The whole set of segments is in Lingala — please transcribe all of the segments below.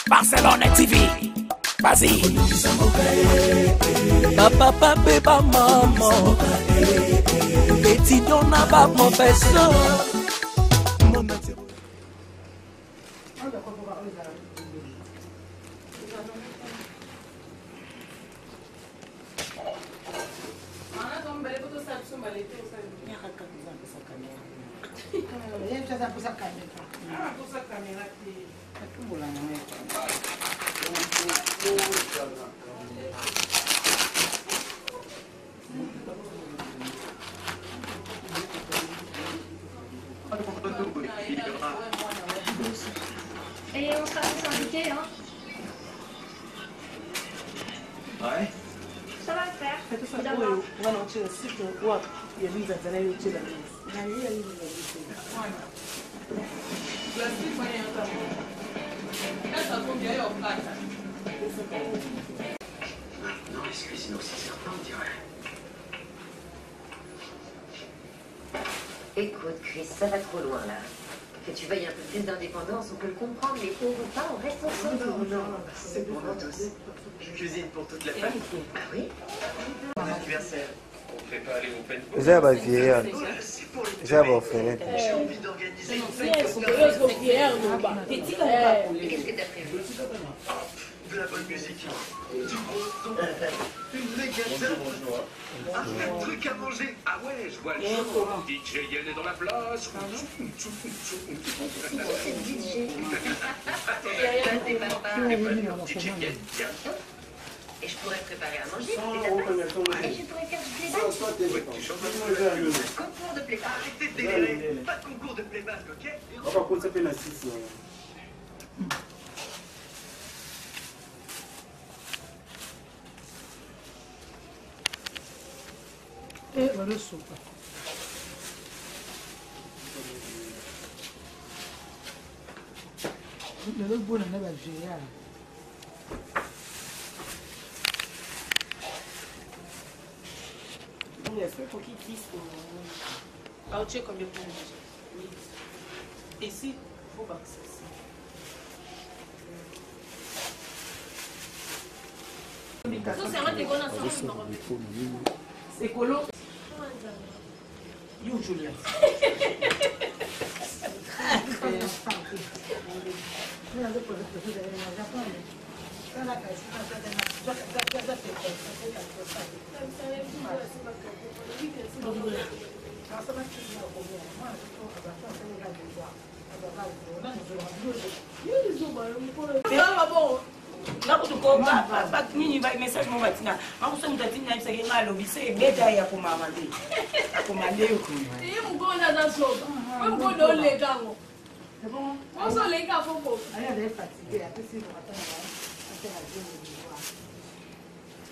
Barcelone TV. Vas-y. Papa, papa, maman. Petit donna, papa, mon professeur. Et on sera tous invités, hein? Ouais. Ça va le faire. Non, est-ce que sinon c'est certain, on dirait. Écoute, Chris, ça va trop loin là. Que tu veuilles un peu plus d'indépendance, on peut le comprendre, mais pour ou pas, on reste ensemble. Non, c'est pour nous tous. Je cuisine pour toute la famille. Ah oui? Bon anniversaire. On fait pas aller au open bar. Já vai vieira. C'est pour les Já vai oferecer. J'ai envie d'organiser une fête. Et qu'est-ce que t'as prévu? De la bonne musique, du gros son, une méga Bonjour. un truc à manger. Ah ouais, je vois le show. DJ Yen est dans la place. C'est DJ. T'es papa. DJ Yen, tiens. Et je pourrais préparer à manger. Et je pourrais faire du playback. Ouais, tu chantes un peu. Concours de playback. Arrêtez de délirer. Pas de concours de playback, ok? Olha a sopa. Le bon on va gérer. Il y a ceux pour qui tissent. Ah, tu sais combien de temps? Ici, il faut voir ça. C'est colo. You, Julia. Nini vai message mo batina makuso mutatina bisake ngalo bise beta ya kumamande akumande uko Et mon gars, on a dans son. Mon gars, on les gars. On s'en les gars, faut pas. Elle est fatiguée. Après, si vous attendez, on fait la vie de voir.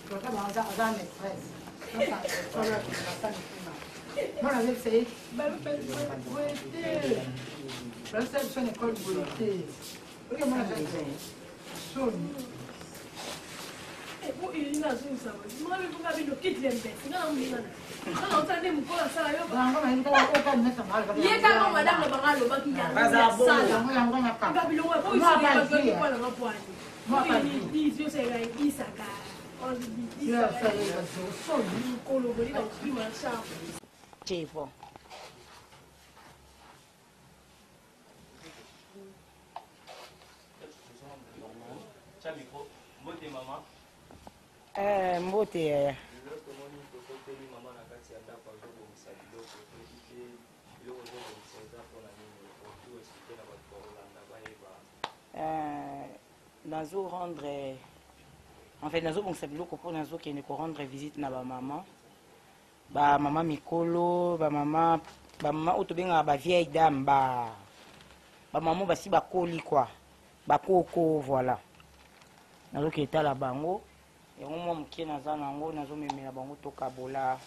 Je ne vais pas dans mes fraises. Moi, j'avais essayé. Je sais que c'est une école de beauté. Comment j'avais fait? Il a joué ça. Moi, je vais vous quitter les bêtes. Non, non, attendez, mon corps, ça va. Il y a quand même madame le baral, le bac qui a. Mbote nazo rendre en fait nazo bongisa biloko pour nazo kende ko rendre visite na ba mama mikolo ba mama otobenga ba vieille dame ba mama basi ba koli quoi ba koko voilà nazo ketala bango yango mwa moke naza nango nazomemela bango tokabola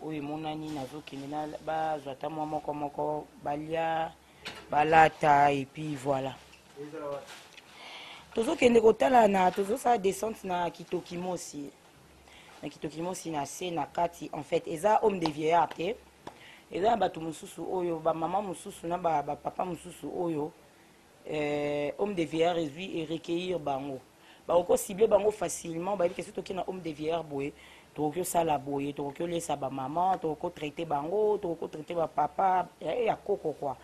oyo emonani nazokende na bazwa ata mwa moko balia balata epuis voilà tozokende kotala na tozosala descente na kitokimosi na se na kati en fait eza homme de vieillard te eza na bato mosusu oyo bamama mosusu na bapapa mosusu oyo homme de vieillard réduit et recueillir bango bako cibler bango facilement ba que surtout na homme de vieillard boye toko sala boye toko laisser ba maman toko traiter bango toko traiter ba papa ya koko quoi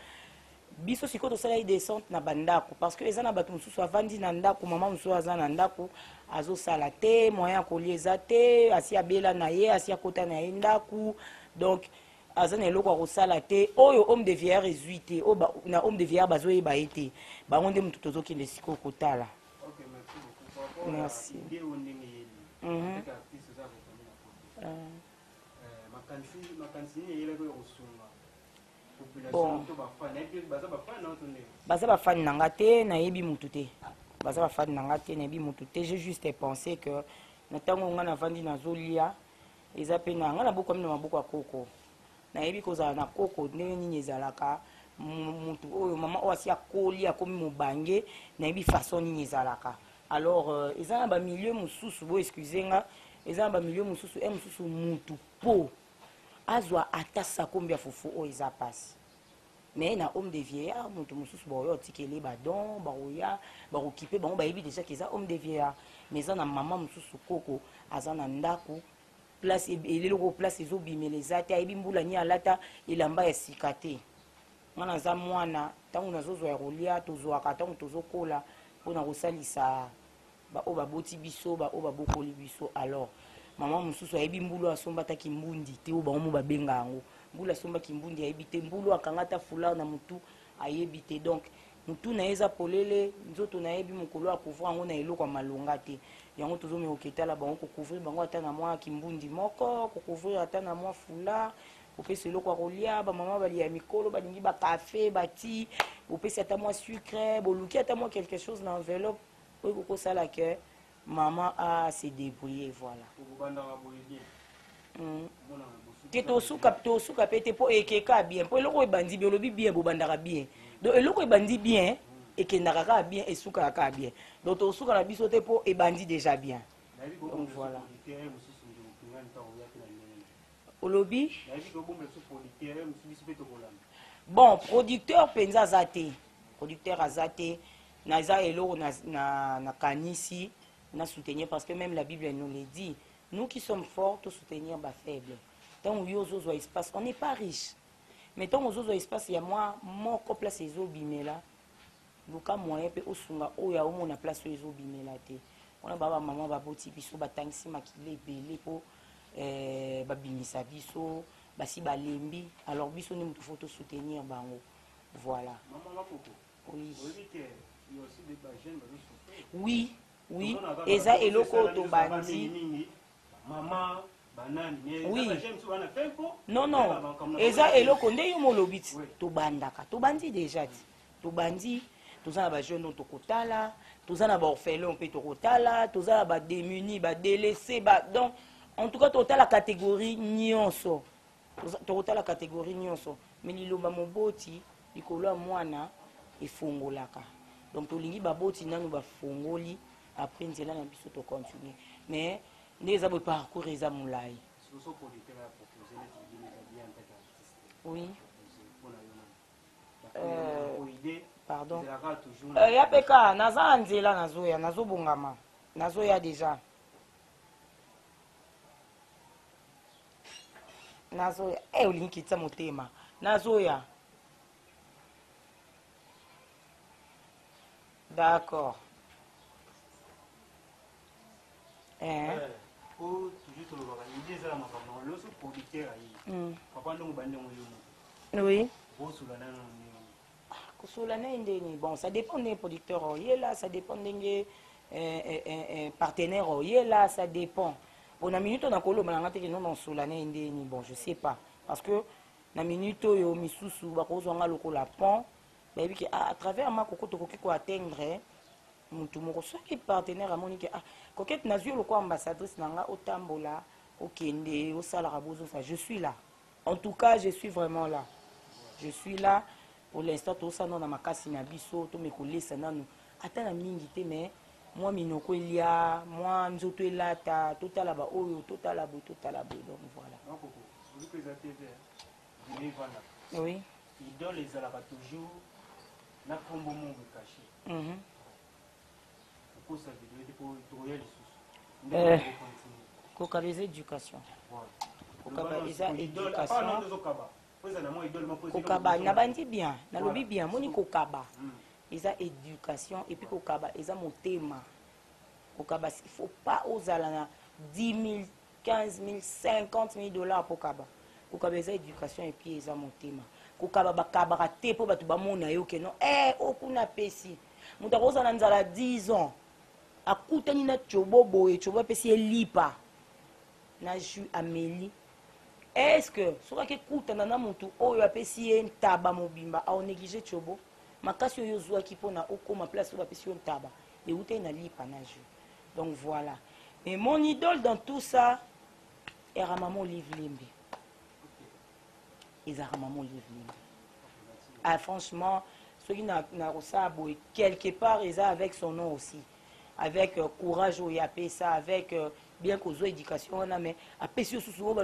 biso siko to sala descente na bandako parce que ezana bato mususu avandi na ndako mama mususu azana na ndako azo sala te moyen ko lieza te asi abela na ye asi akota na ye ndako donc azana eloko ko sala te oyo homme de vieillard résuité o na homme de vieillard bazo ye ba été bango nde mutu tozo kende siko kotala. OK, merci beaucoup. Merci. Bon. Baza bafani nanga te nayebi mutu te baza bafani nanga te nayebi mutu te j'ai juste pensé que na ntango nga navandi nazolia eza mpe na nga na buku ami na mabuku ya koko nayebi kozala na koko ndenge nini ezalaka mutu oyo mama oyo asi akoli akomi mobange nayebi façon nini ezalaka alors eza na bamilieu mosusu bo excuse nga eza na bamilieu mosusu e mosusu mutu po azwa ata sakombi ya fufu oyo eza pasi mais na homme de vieillard mutu mosusu baoyo otikele badon baoya bakokipe bango bayebi déjà ke eza homme de vieillard mais eza na mama mosusu koko aza na ndako place eleloko place ezobimela eza te ayebi mbula ni alata elamba ya sika te nga naza mwana ntango nazozwa ya kolia tozwaka ntango tozokola mpona kosalisa baoyo baboti biso baoyo babokoli biso alors mama mosusu ayebi mbulu asombataki mbundi te oyo bango mo babenga yango mbulu asombaki mbundi ayebi te mbulu akangata foulard na mutu ayebi te donc mutu na ye eza polele nzoto nayebi mokolo akouvrir yango na eloko ya malonga te yango tozomeka oketala bango kocouvrir bango ata na mwa kimbundi moko kocouvrir ata na mwa foulard kopesa eloko ya kolia bamama balia mikolo balingi bakafe bati bopesi ata mwa sucre boluki ata mwa quelque chose na enveloppe oyo kokosala ke maman a se débrouiller voilà te tosuka pe te mpo ekeka bien mpo eloko ebandi bien olobi bien bobandaka bien donc eloko ebandi bien ekendaka kaka bien esukaka kaka bien donc tosuka na biso te mpo ebandi déjà bien donc voilà olobi bon producteur mpenza aza te producteur aza te naza eloko na kanisi na soutenir parce que même la Bible nous le dit nous qui sommes forts to soutenir ba faible tant yo zozo espace on n'est pas riche mais tant zozo espace ya moi moko place ezobimela luka moyen pe osunga oya omona place ezobimela te on a baba maman baboti biso batangisi makile ebele po babimisa biso basi balembi alors biso ni mutu faut soutenir bango voilà oui oui eza eloko to bandi oui non non eza eloko nde yo molobi tobandaka tobandi déjà ti tobandi toza na bajeune oyo tokotala toza na baorphelin mpe tokotala toza na badémuni badélaissé donc en tout cas totala catégorie nyonso tokotala catégorie nyonso mais liloba moboti likolo ya mwana efungolaka donc tolingi baboti nanu bafungoli après nzela na biso tocontinue mais nde eza boye parcours eza molai oui pardon ya mpe ka naza na nzela nazoya nazobongama nazoya déjà nazoya olingi kitisa motema nazoya d'accord oui kosola na ndeni bon ça dépend des producteurs oyela ça dépend ndenge partenaire oyela ça dépend bon na minute na koloba nanga te non sola na ndeni bon je sais pas parce que na minute oyo misusu bakozwanga lokola pont bayebi ke à travers ma koko tokoki ko atteindre mutu moko soki partenaire amoni ke coquette nazwi lokola ambassadrice nanga otambola okende osalaka bozosa je suis là en tout cas je suis vraiment là je suis là pour l'instant tosana na makasi na biso tomekolesa nanu ata na mingi te mais moi minoko elia moi nzoto elata totala ba oyo totala bo donc voilà oui idole ezalaka toujours na kombo mongo caché. Pour ça vidéo pour tourner les sous. Kokabeza éducation. Kokabeza éducation. Kokaba na bandi bien, na lobi bien, moni kokaba. Eza éducation et puis kokaba eza motema. Kokaba il faut pas osala na 10 000, 15 000, 50 000 dollars pour kaba. Kokaba eza éducation et puis eza motema. Kokaba bakaba te po batu bamona yo ke non okuna pesi. Muta kozala nzala 10 ans. Akutani na chobobo et chobo pesi elipa. Na ju Amélie. Est-ce que soka ke kutana na mutu oyo apesi ye ntaba mobimba a négliger chobo? Makasi yo zwa ki pona okoma place oyo apesi yo ntaba. Et où na lipa na ju. Donc voilà. Mais mon idole dans tout ça est Maman Olive Limbe. Ils ont Maman Olive Limbe. Ah, franchement, ceux qui n'ont pas quelque part, ils ont avec son nom aussi. Avec courage, il y a ça, avec bien qu'aux éducation, mais à Pessio Sousou,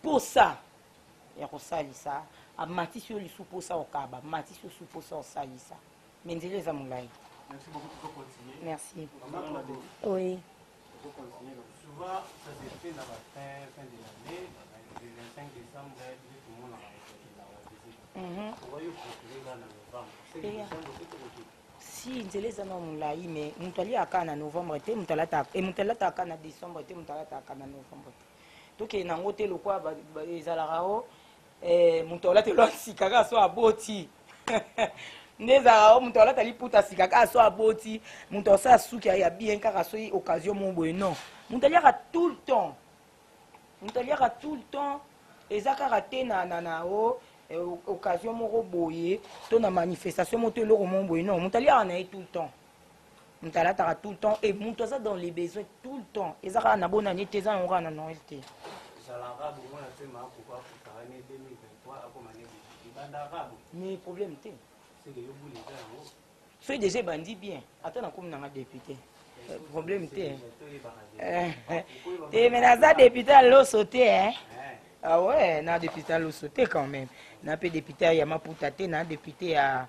pour ça, il y a ça. À Matissio, il sous pour ça au Kaba. Matissio sous pour ça au Salissa. Mais il les a mon live. Merci beaucoup pour continuer. Merci. Oui. Pour continuer. Souvent, ça se fait dans la fin de l'année, le 25 décembre, tout le monde a si nzeleza na mulai mais mutali akana novembre te mutalata et mutalata akana décembre te mutalata akana novembre te donc na ngote lokwa ezala rao mutalata lo sikaka so aboti ndeza mutalata liputa sikaka so aboti mutosa suki ya bien kaka so occasion mon boy non mutaliaka tout le temps ezaka raté na o occasion moko boye to na manifestation moto eloko mon boye non mutaliaka na tout le temps mutalata tout le temps et mutosa dans les besoins tout le temps ezaka na bona ni teza ngora na Noël te mais problème te soy déjà bandi bien attends comme na député problème te te mais naza député allo sauter hein. Ah ouais, na député allo sauter quand même. Na peu député à Yamaputa te, na député à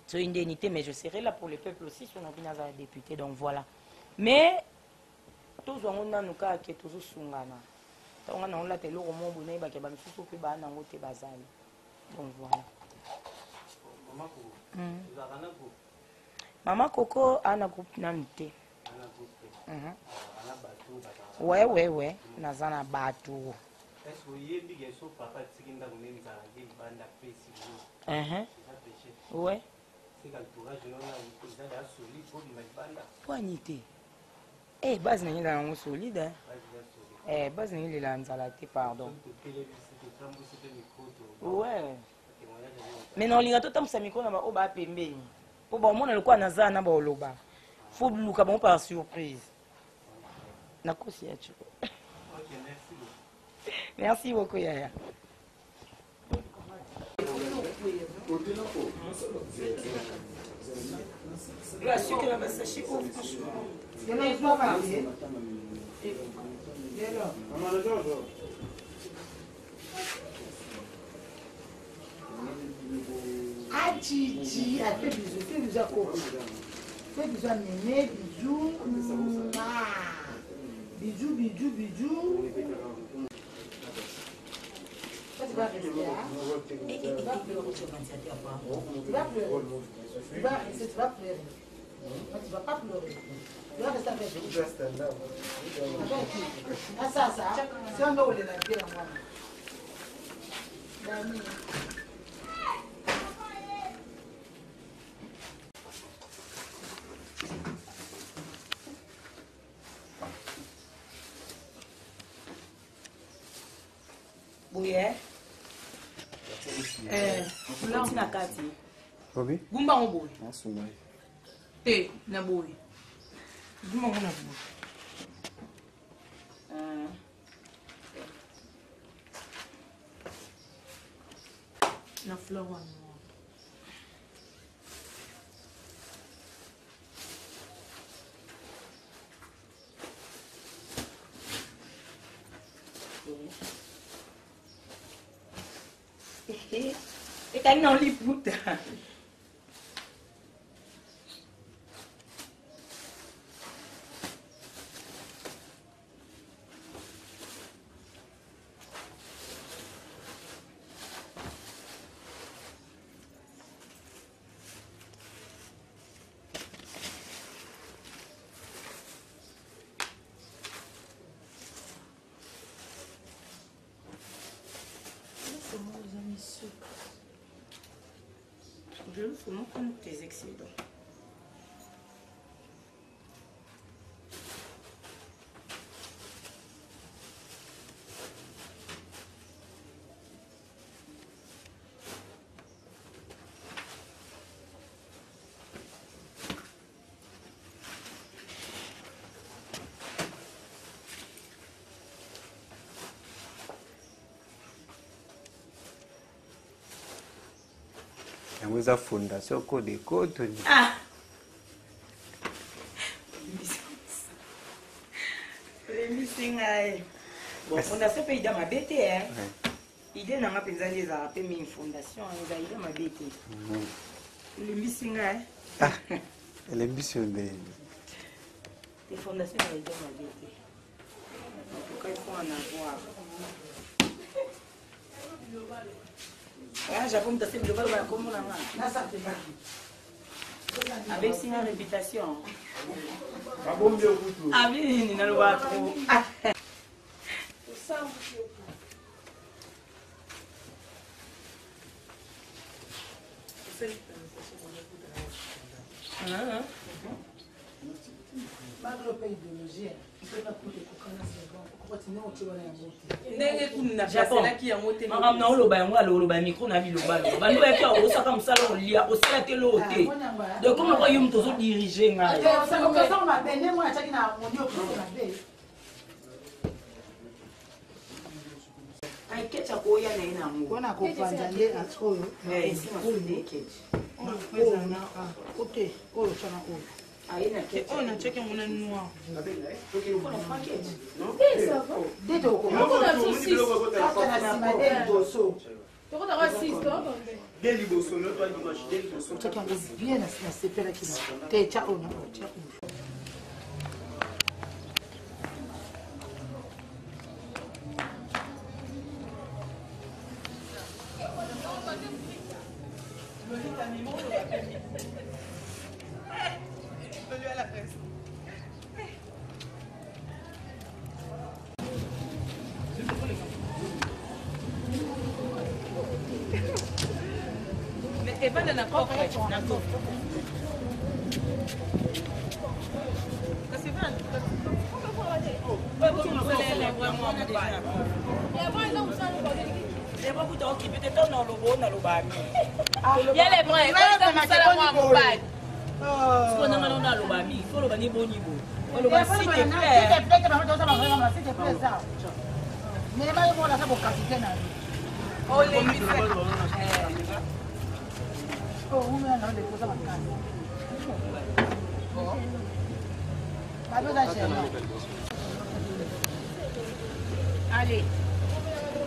sur indemnité, mais je serai là pour le peuple aussi si on a bien naza député, donc voilà. Mais tous on a nous cas qui tous sungana. On a on la telo au monde bonheur ba ke ba misusu pe ba na ngote bazali. Donc voilà. Maman Coco a un groupe nanité. Ouais, nazana bateau. Est-ce que vous avez dit que papa Tsikinda Goumé a dit banda pési? Ouais. C'est qu'à l'entourage, on a solide pour le banda. Poignité. Base n'est pas solide. Base n'est pas nzalate, pardon. Ouais. Mais non, l'ingato tam sa micro na ba oba pembe. Pour bon mon le quoi naza na ba oloba. Faut luka bon par surprise. Nakosi achu. Merci beaucoup, Yaya. Gracias que la vas a chier au franchement. Il y en a une fois mariée. Ah, Gigi, elle fait bisous, fais bisous à Coco. Fais bisous à Mémé, bisous. Bisous. Tu vas rester là. Tu vas pleurer. Tu vas pleurer. Tu vas pas pleurer. Tu vas rester avec lui. Ah, ça. C'est un autre, il a bien en moi. Oui, na kati. Oui. Gumba ngoboy. Nasumai. Te na boy. Gumba ngona boy. Na fleur one. T'as non les poutres. Je veux vraiment prendre tes excédents. Vous avez fondation code de côte. Ah! Bon, fondation peut aider ma BT, hein? Idée n'a pas besoin de ça, mais une fondation, ils aident ma BT. Le missing, hein? Ah, elle est mission de. Les fondations aident ma BT. En tout cas, il faut en avoir. Ah, Japon, tu as fait le global, comment on a? Avec une réputation. Ah oui, il n'a pas trop. On a checké mon noir. Et pas de la coque, la coque. Allez.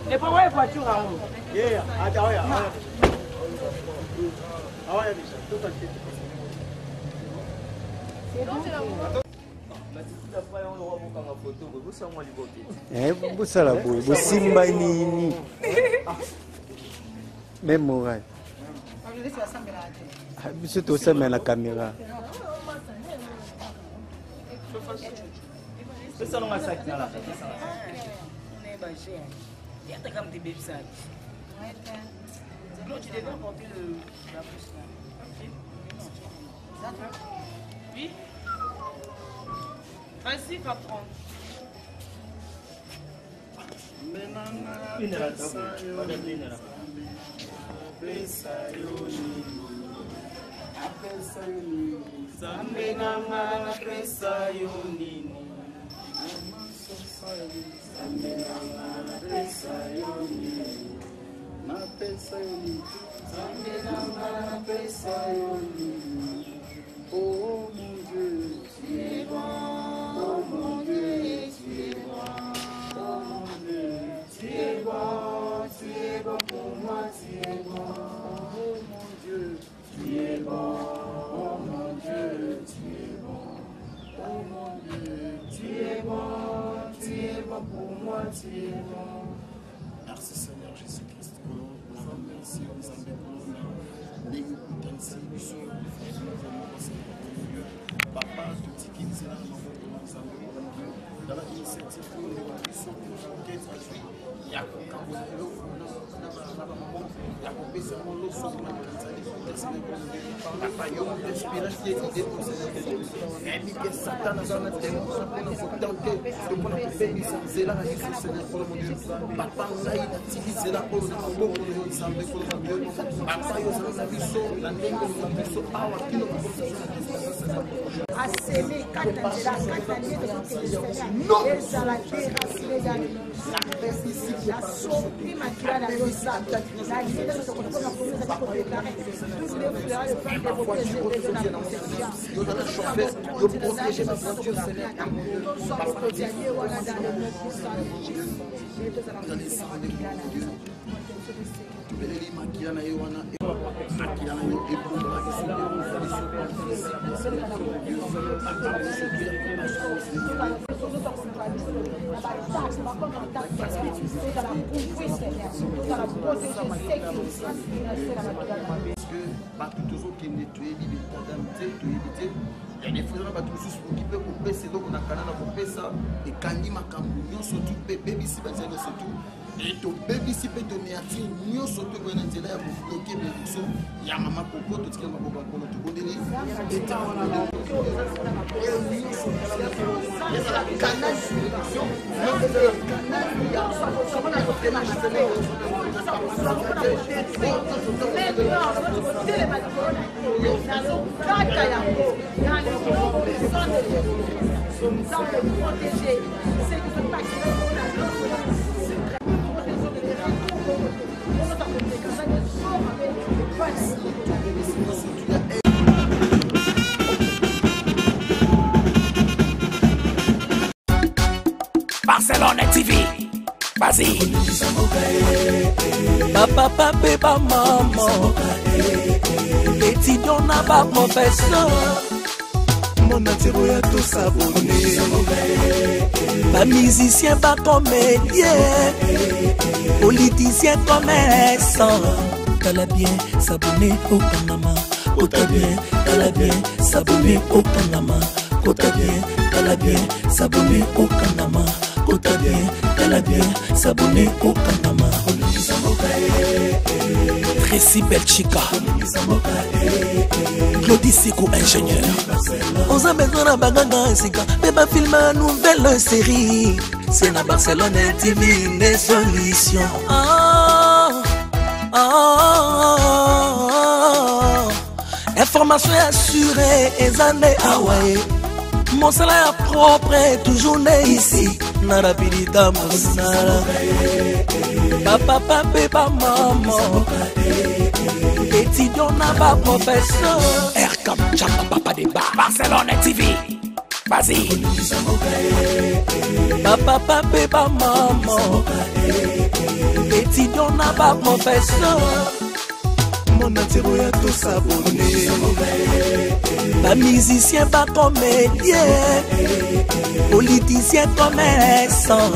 Les premières voitures en haut. Yeah, busala boye bosimba nini memorai biso tosambela na caméra Tu devais porter la bouche là. Oui. Vas-y, va prendre. Oh mon Dieu, tu es bon. Oh mon Dieu, tu es bon. Oh mon Dieu, tu es bon. Tu es bon pour moi, tu es bon. Merci Seigneur Jésus-Christ. Merci aux amis. Papa, tout ce qui est là, dans la initiative pour nous, qui sont toujours il y a des fois, on a tout sous qui peut couper, c'est donc on a canal pour couper ça et quand il m'a camouillon surtout bébé ici surtout et ton bébé ici peut donner à ti nous surtout quand on est là pour bloquer mais so il y a maman coco tout ce qui m'a beaucoup pour tout donner et canal juridiction canal il y a ça comment on a fait marcher Barcelone TV, vas-y. Papa, papa, maman. Étudiant n'a pas professeur. Mon atiro ya tout s'abonner. Pas musicien, pas comédien. Politicien, commerçant. T'as bien s'abonner au Panama. T'as bien, t'as bien s'abonner au Panama. T'as bien, t'as bien s'abonner au Panama. T'as bien, t'as bien s'abonner au Panama. Tracy Belchica, Claudie Sikou ingénieur. On a besoin de baganga mais pas filmer une nouvelle série. C'est la Barcelone TV, les solutions. Information assurée et années Hawaii. Mon salaire propre est toujours né ici. Narapidita Moussala. Papa, papa, maman. Étudiant n'a pas professeur. Air comme Chapa, papa des bars. Barcelone TV. Vas-y. Papa, papa, maman. Étudiant n'a pas professeur. Mon atiro ya tout s'abonner. Pas musicien, pas comédien. Politicien, commerçant.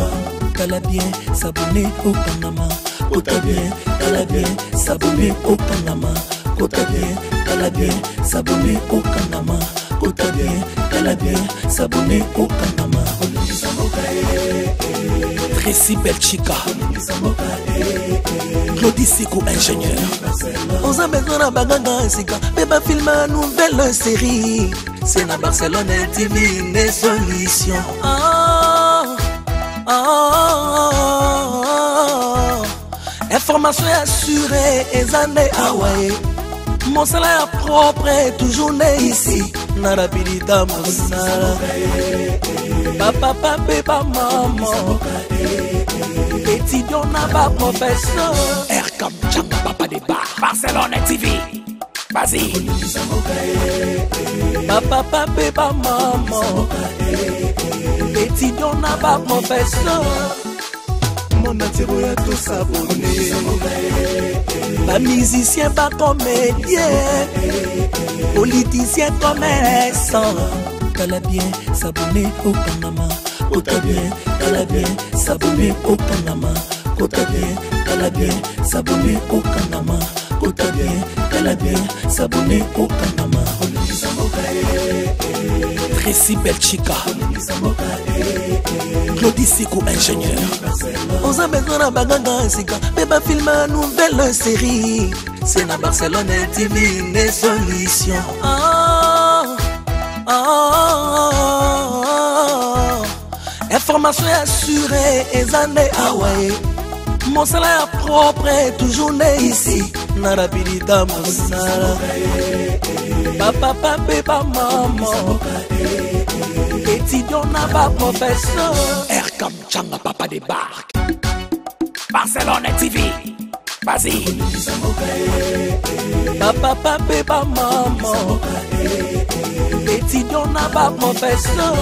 T'as bien s'abonner au Panama. T'as bien s'abonner au Panama. T'as bien s'abonner au Panama. T'as bien s'abonner au Panama. Tracy Belchica, Claudie Sikou ingénieur. On a besoin de baganga mais pas filmer une nouvelle série. C'est la Barcelone TV, les solutions. Information assurée et années Hawaii. Mon salaire propre est toujours né ici. Narapidita Moussala. Papa, papa, maman. Étudiant n'a pas professeur. Air comme Chapa, papa des bars. Barcelone TV. Vas-y. Papa, papa, maman. Étudiant n'a pas professeur. Mon atiro ya tout s'abonner. Pas musicien, pas comédien. Politicien, commerçant. T'as bien s'abonner au Panama. kota bien, tala bien, s'abonner au Kanama, kota bien, tala bien, s'abonner au Kanama, kota bien, tala bien, s'abonner au Kanama. Tracy Belchica, Claudie Sikou ingénieur. On a besoin d'un bagage, c'est quand même film une nouvelle série. C'est na Barcelone TV, les solutions. Information assurée, et années Hawaii. Mon salaire propre est toujours né ici. Na rapidité, mon salaire. Papa, papa, maman. Étudiant n'a pas professeur. Erkam Changa, papa débarque. Barcelone TV. Vas-y. Papa, papa, maman. Étudiant n'a pas professeur.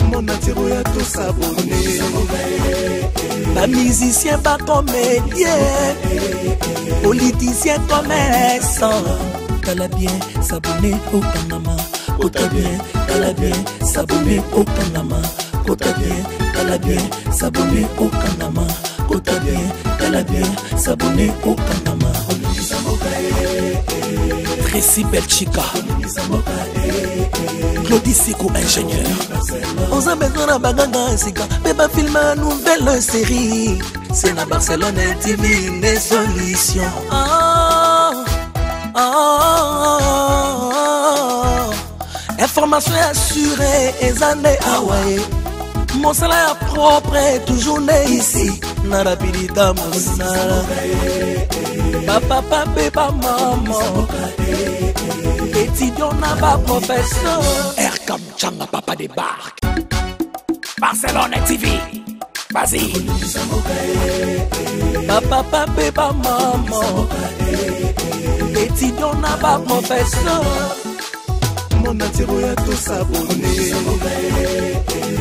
Mon attiro ya tout s'abonner. Pas musicien, pas comédien. Politicien, commerçant. Tala bien, s'abonner au Kanama. Kota bien, tala bien, s'abonner au Kanama. Kota bien, tala bien, s'abonner au Kanama. Kota bien, tala bien, s'abonner au Kanama. Tracy Belchica, Claudie Sikou ingénieur. On a besoin d'un bagage, c'est quand même film une nouvelle série. C'est na Barcelone TV, les solutions. Information assurée, et années Hawaii. Mon salaire propre est toujours né ici. Na rapidité, mon salaire. Papa, papa, maman. Étudiant n'a pas professeur. Erkam Changa, papa débarque. Barcelone TV. Vas-y. Papa, papa, maman. Étudiant n'a pas professeur. Mon attiro ya tout s'abonner.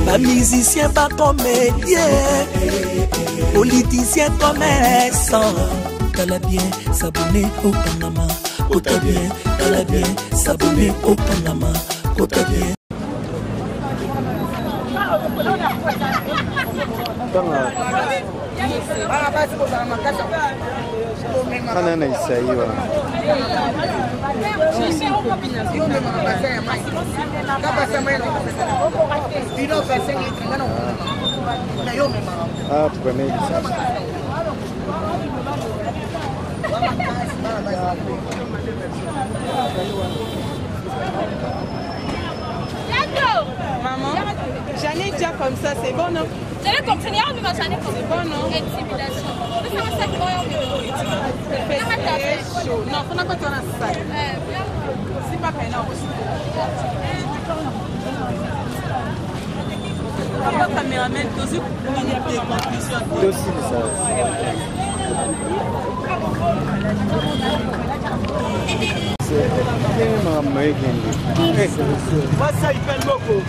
Pas musicien, pas comédien. Politicien, commerçant. Tala bien, s'abonner au Kanama. Kota bien, tala bien, s'abonner au Kanama. Kota bien. Kana na isaiwa. Ah, tukanei sasa. Maman, j'en ai déjà comme ça, c'est bon non? J'allais comme ça, c'est bon non? Intimidation. Mais ça va ça c'est chaud. Non, on n'a pas besoin de ça. C'est pas peine aussi. Papa caméraman, tous des conclusions. Passa il fait beaucoup.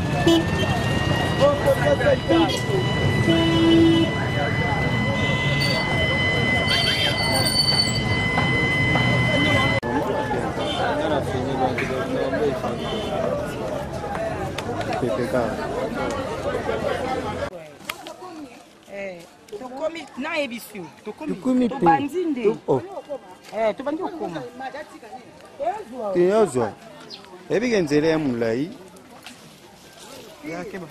Tokomi na ebisu tokomi tobandinde tobandi okoma tiyozwa ebike nzela ya mulayi yakeba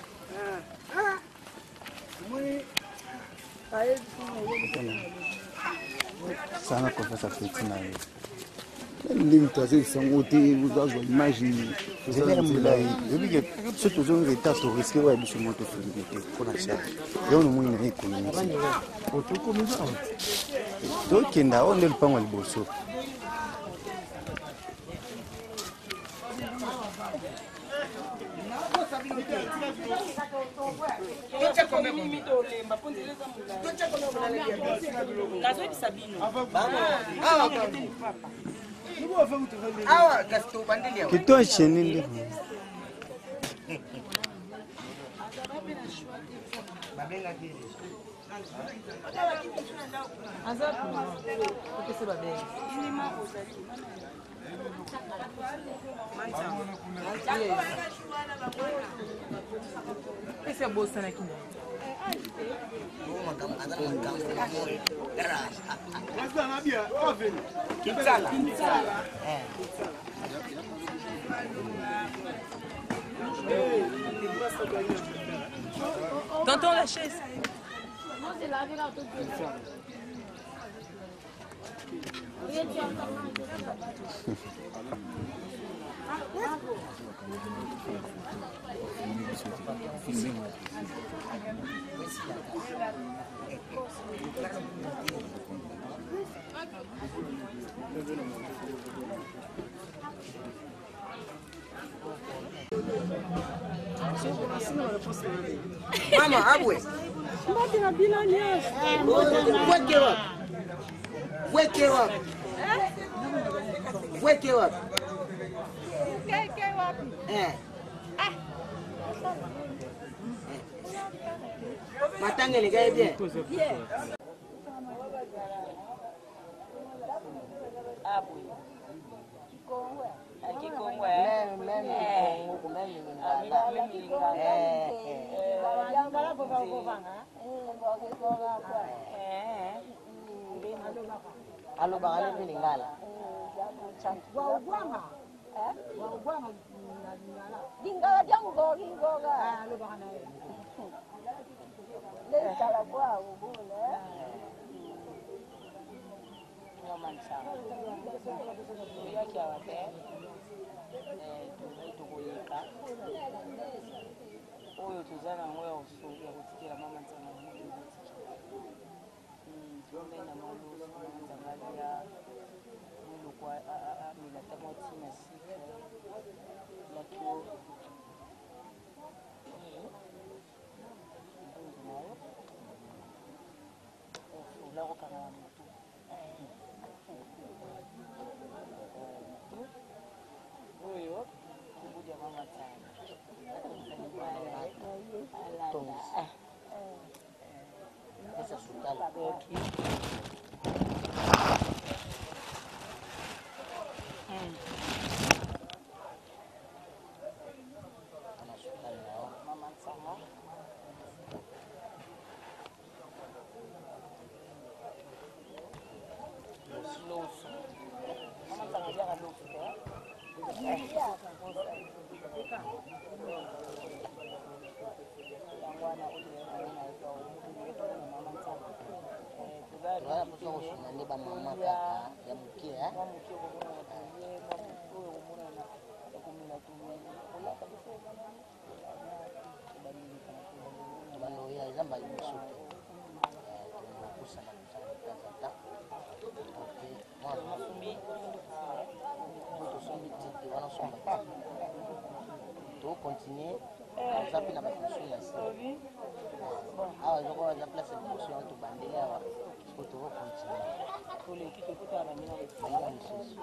sana confessa feiti na ele. Ele trazer sangue tem usar imagem zela mulayi ebike surtout zone d'état to risque wa biso moto filmé kona cha yo no mwina economie otukomisa to kenda onde lupango liboso Kito cheni ndi. Esse é bolsa aqui. Tonton, lâchez ça. Mama, abwe. Mbati na bila nyas. Wake it up. Wake it up. Wake it up. Keke wapi? Matangele gaye bien. Bien. Abwe. Kikongwe. Kikongwe. Meme Kikongo kumeme Yangala kwa kuvanga. Alo bagale bilingala. Waugwanga. Waugwanga lingala jango lingoga. Alo bagana. Le tala kwa ubule. Mansanga. Yaki awate. Tukoyeka. Oyo tuzana ngoya usuku ya kutikira mama Nsanga mu tuombe na malo Nzangalia mwilo kwa amila tamoti na siku lakio ulako kana mtu oyo kubuja mama Nsanga esa sukala mama Nsanga loso mama Nsanga jaka loso Wala kusa kushindani ba mama kaka ya mukie bano ya zamba imusuke kusa na kuzata okay mwana sumbi to sumbi tiki wana somba to continuer zapi na bakusu na si awa zoko wa place de position to bandela wa ko to continuer pour l'équipe écoute à la mina ayo msusu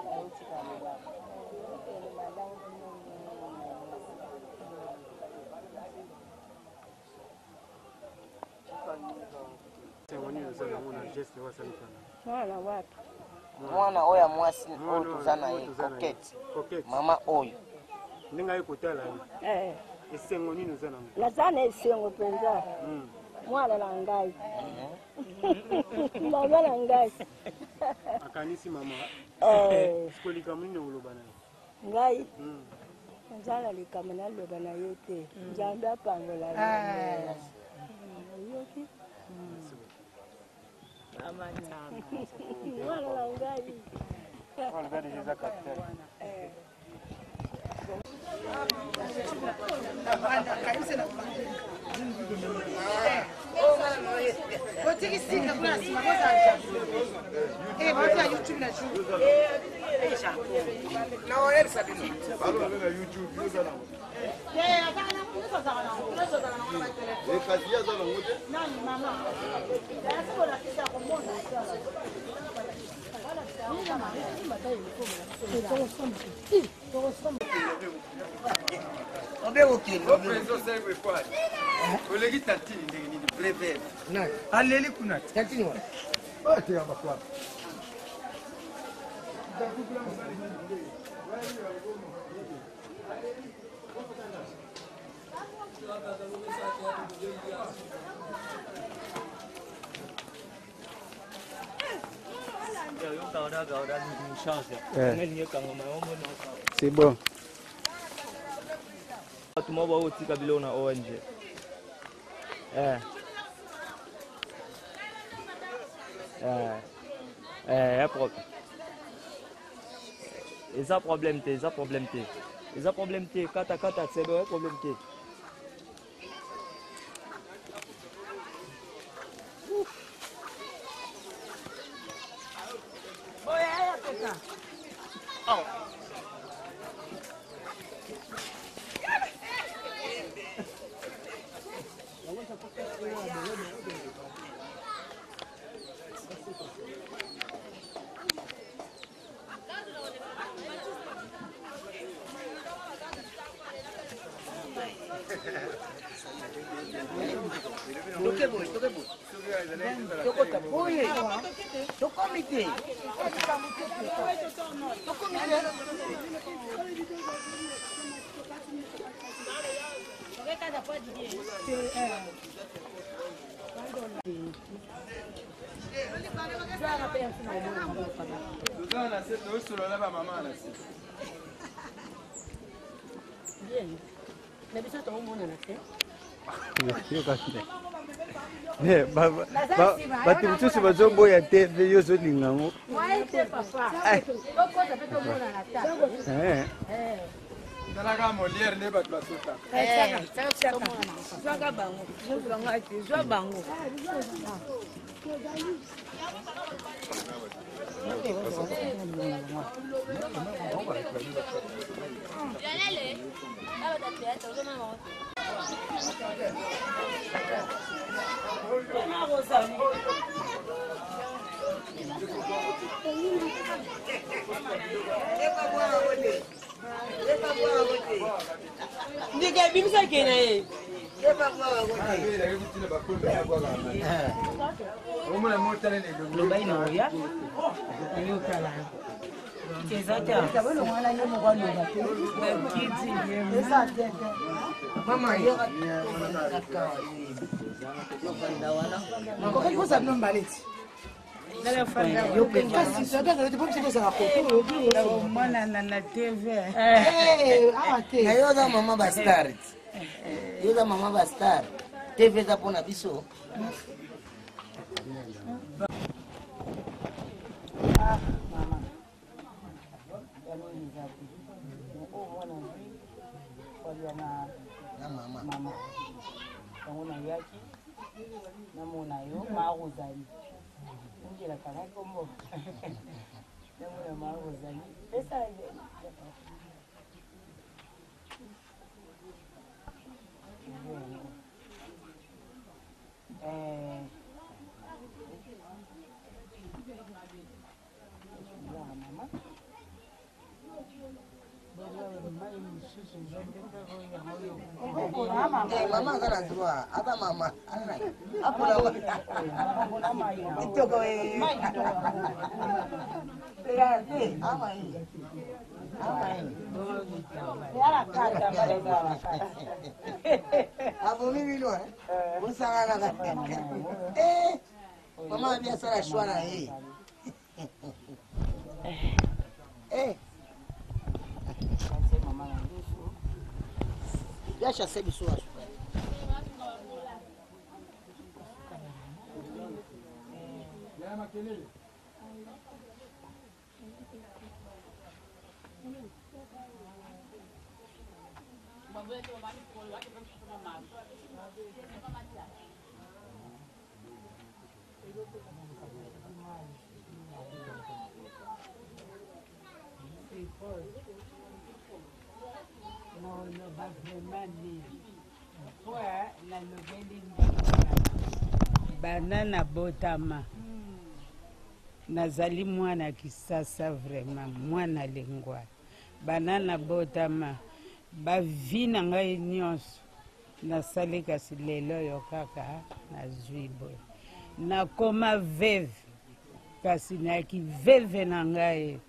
Mwana wapi? Mwana oya mwasi oyo tuzana ye coquette mama oyo ndinga yekotala esengo nini oza nango nazana esengo mpenza mwana na ngai mama na ngai akanisi mama sikolikamu nini oloba na ye ngai nazala likama naloba na ye te nzambe apangola yoki mwana na ngai Olegi tatini ndenge nini breve. Aleli kuna tatini wa. Ote ya bakwa. C'est bon. Tout le monde va aussi Kabila na ONG. Eza problème te, eza problème te. Eza problème te, kata c'est bon, problème te. bato mosusu bazoboya te mpe yo ozolinga ngo talaka molière nde bato basotaka zwa bango Ndike bimisa kena ye. Mama bastard. Yoda mama bastard. TV za pona biso. Mama. Tongona yaki. Namona yo marozali. Ngela kana kombo. Namona marozali. Pesa Mama kana droit, ata mama. Mama biasa shwana hii. Biasa sebi suwa. Banana botama nazali mwana kisasa vraiment mwana lengwa banana botama bavina ngai nyonso nasali kasi lelo yo kaka nazwi boye nakoma veve kasi nayaki veve na ngai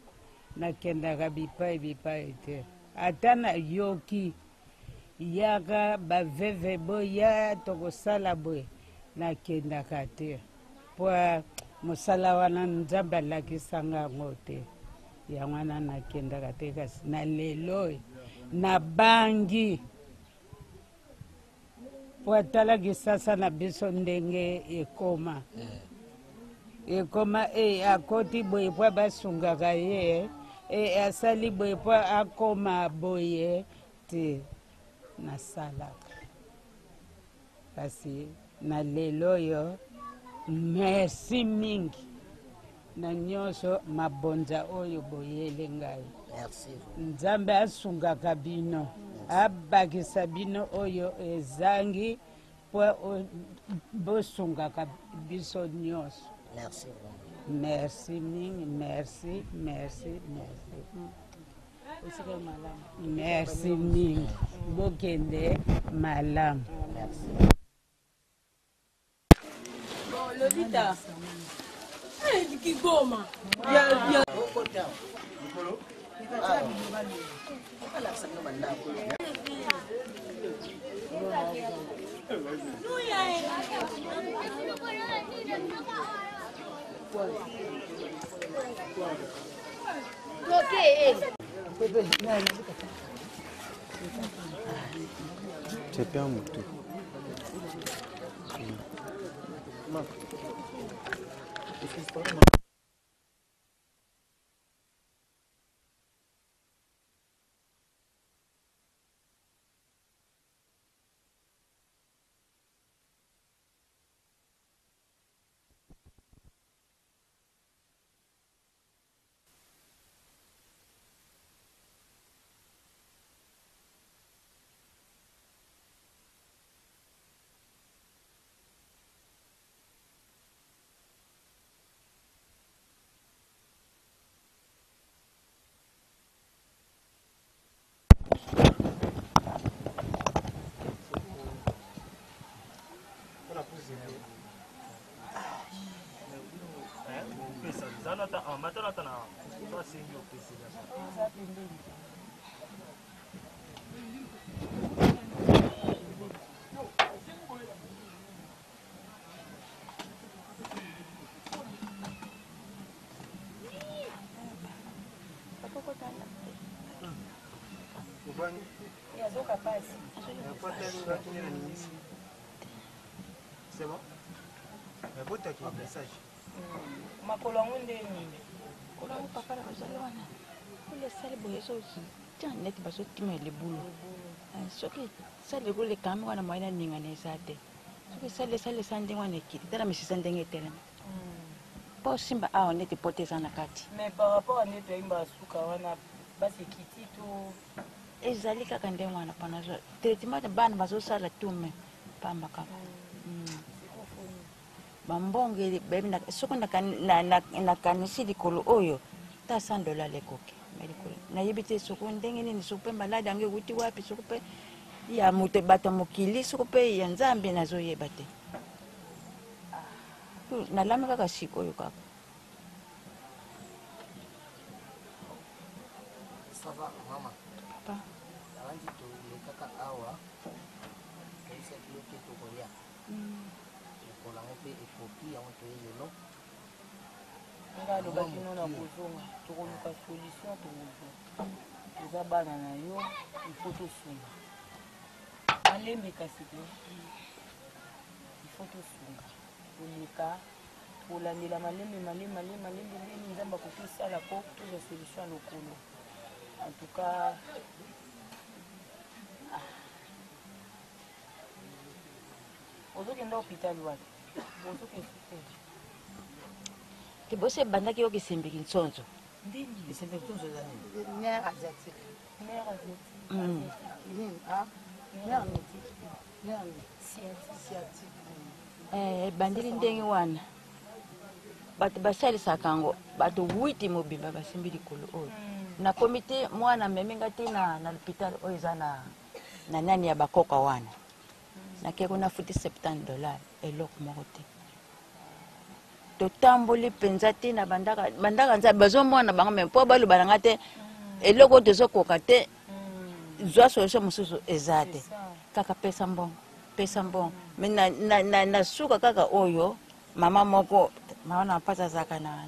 nakendaka bipai te ata nayoki yaka baveve boya tokosala boye nakendaka te po mosala wana nzambe alakisanga yango te yango wana nakendaka te kasi na lelo nabangi po atalaki sasa na biso ndenge ekoma akoti boye po basungaka ye asali boye po akoma boye te nasalaka kasi na lelo oyo merci mingi na nyonso mabonza oyo boyele ngai nzambe asungaka bino abakisa bino oyo ezangi po bosungaka biso nyonso merci mingi merci mingi bokende malamu Lolita. Kigoma. Chepe un moto. C'est bon? Mais vous t'as un message. Ma colonne de colonne papa la wana. Pour les salles boyeso tiens net baso timé le boulot. Ce qui ça le boulot quand wana moina ninga ne sate. Ce qui ça le sande wana kiti tala misi sande ngetela. Po simba a on était poté sana kati. Mais par rapport à neto imba suka wana basi kiti to ezali kaka ndenge wana pana zo traitement de bana bazosala tume pamba kaka bambonge bebi na soko na kanisi likolo oyo ta $100 lekoke melikolo nayebi te soko ndenge nini soko mpe maladi ange ekuti wapi soko mpe ya moto bato mokili soko mpe ya nzambe nazoyeba te nalami kaka sikoyo kaka Ça va, maman? Papa. Avant de le caca awa, c'est le qui est au Korea. Pour la montée et copie, on te dit non. Ngalo bakino na kuzonga tokoluka solution tokuzonga eza bana na yo ifo tosunga alembe kasi te ifo tosunga koleka kolandela malembe ndenge nzambe akokosala po toza solution ya lokolo en tout cas ozokenda hôpital wapi ozokende te bose bandaki yo kisembeki nsonzo ndini kisembeki nsonzo za nini Mère asiatique. mère asiatique bandili ndenge wana bato basalisaka yango bato 8 mobimba basimbi likolo oyo nakomi te mwana ameminga te na l'hôpital oyo eza na nani ya bakoka wana nakeko nafuti $70 eloko moko te totamboli mpenza te na bandaka nzambe bazomona bango me mpo baloba nanga te eloko tozokoka te zwa solution mosusu eza te kaka pesa mbongo me na suka kaka oyo mama moko mama na mpasi azalaka na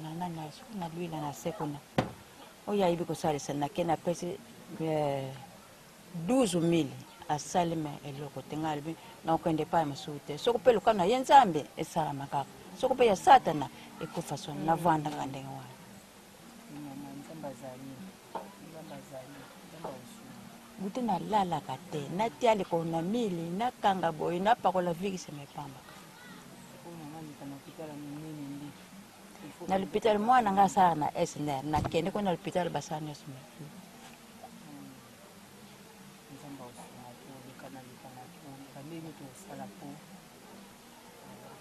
lwila na se kuna oyo ayebi kosalisa nake na pesi 12,000 asali me eloko te ngai alobi nakokende epai mosusu te soki mpe lokano na ye nzambe esalama kaka soki mpe ya satana ekufa so navandaka ndenge wana butu nalalaka te natia likolo na mili nakanga boye napakola vikise mepambaka na l'hôpital mwana nga asala na SNR nakende ko na l'hôpital basala nyonso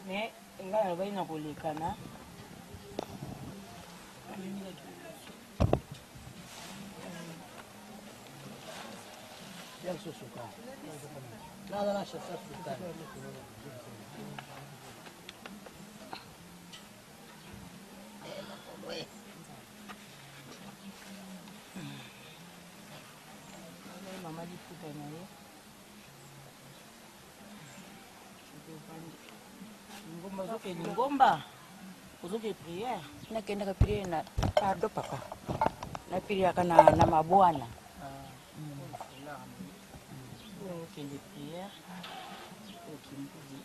mais ngai nalobai na kolekana mama liputa na ye ngomba zokende ngomba ozoke priere nakendaka priere na pardon papa napiriaka na mabwana okende priere okimbuzi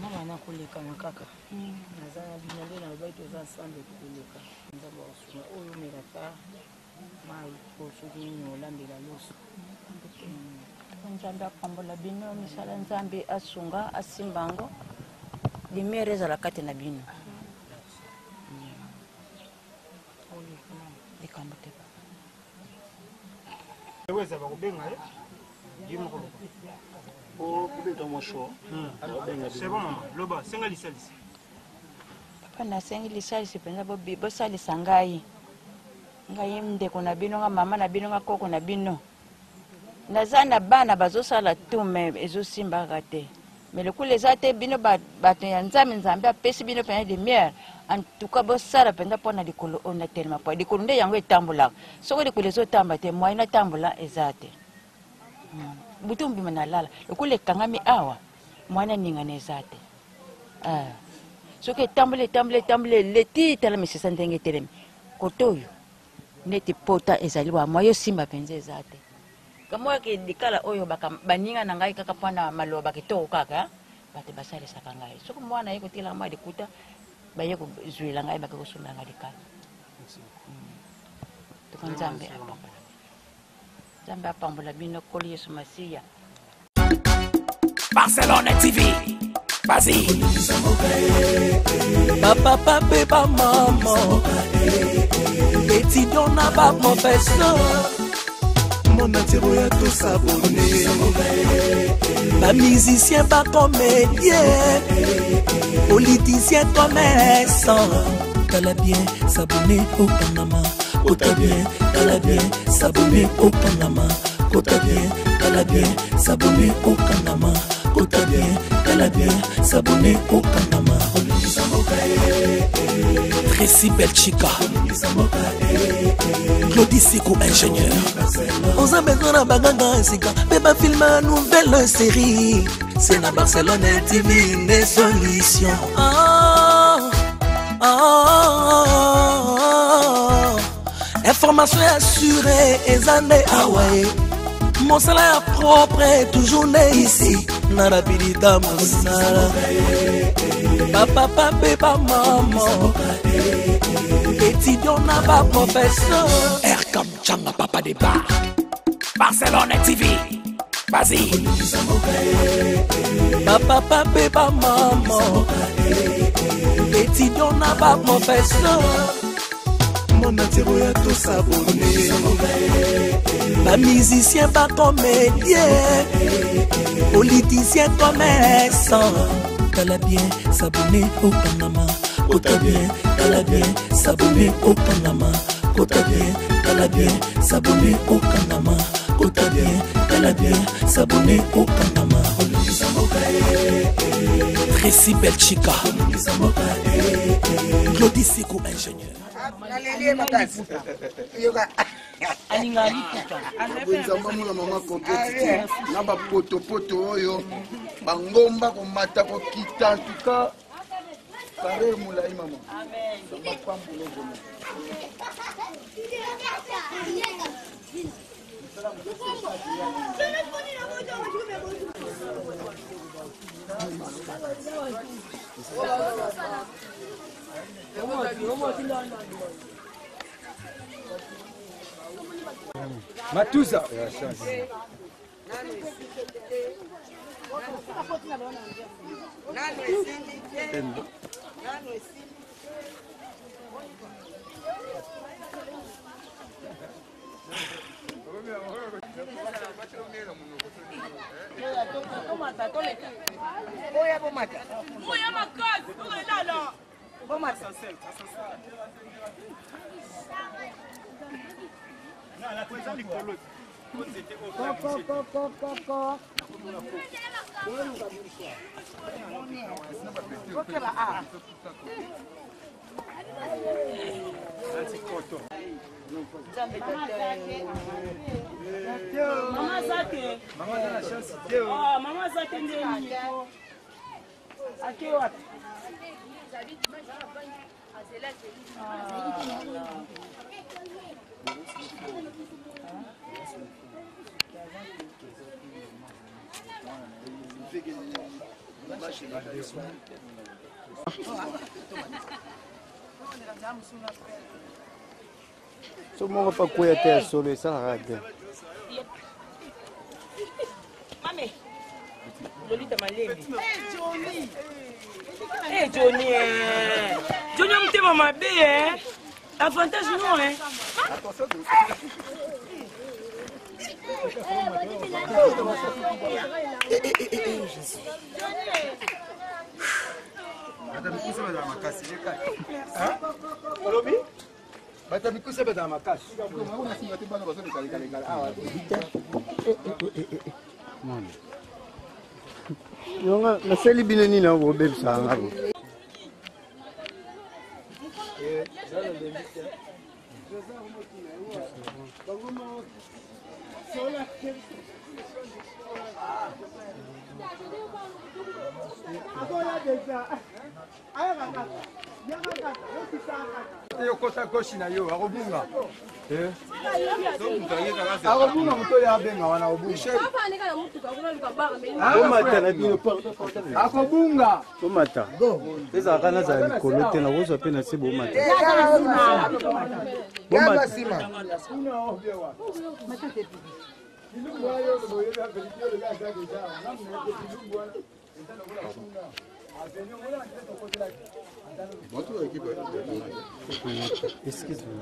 mama nakolekana kaka naza na bino nde nalobai toza ensemble koleka nzambe wasunga oyo omelaka mai po soki nini olambela loso nzambe apambola bino misala nzambe asunga asimba ngo lumiere ezala kati na bino likambo te eweza bakubenga ye dimokoloba obeta mosho c'est bon mama loba senga lisalisi papa nasengi lisalisi mpenza bosalisa ngai ndeko na bino nga mama na bino nga koko na bino naza na bana bazosala tu me ezosimbaka te me lekulu eza te bino bato ya nzambe apesi bino mpenza lumière en tout cas bosala mpenza mpona likolo oyo natelema po likolo nde yango etambolaka soki likolo ezotamba te mwai natambola eza te butu mbima nalala lekulu ekangami awa mwana ningana eza te soki etambole leti tala misisa ndenge etelemi koto oyo neti pota ezali wa mwa yo simba mpenza eza te kamoyaki likala oyo baninga na ngai kaka mpona maloba kitoko kaka bato basalisaka ngai soki mwana ye kotikala mwa likuta baye kozwela ngai bake kosomela ngai likala toka nzambe apambola bino koli yesu masiya Barcelone TV, vas-y. Papa, papa, papa, maman. Étudiant n'a pas professeur. Mon attiro à tous abonnés. Pas musicien, pas comédien. Politicien, commerçant. T'as bien s'abonner au Panama. T'as bien s'abonner au Panama. T'as bien s'abonner au Panama. T'as bien s'abonner au Panama. Tracy Belchica, Claudie Siko, ingénieur. On a besoin d'un bagage sika, mais pas filmer une nouvelle série. C'est la Barcelone TV, une solution. Information assurée, et zande Hawaii. Mon salaire propre est toujours né ici. Narapidita Moussala. Papa, papa, maman. Étudiant n'a pas professeur. Erkam Changa, papa de bar. Barcelone TV. Vas-y. Papa, papa, maman. Étudiant n'a pas professeur. Mon attiro à tous abonnés. Pas musicien, pas comédien. Politicien, commerçant. T'as bien s'abonner au Panama. T'as bien s'abonner au Panama. T'as bien s'abonner au Panama. T'as bien s'abonner au Panama. Tracy Belchica, Claudie Sikou, ingénieur. bwenzamamula mama koketi na bapotopoto oyo bangomba komata kokita ntuka kare molai mama bapambulo vraiment Matuza. Mama zake. Mama zake ndio niko. Ake wapi? So moko pa kuya te solo esalaka te. Mame. Lolita Malembe. Johnny. Johnny. Johnny mtema mabe avantage non Yonga nasali bino nini na bobebisa ngabo. Yokota koshi na yo akobunga. Akobunga muto ya benga wana obunga. Omata na bino akobunga. Omata. Eza kana za likolo te na wozo pe na se bomata. Bomata sima. Excuse-moi.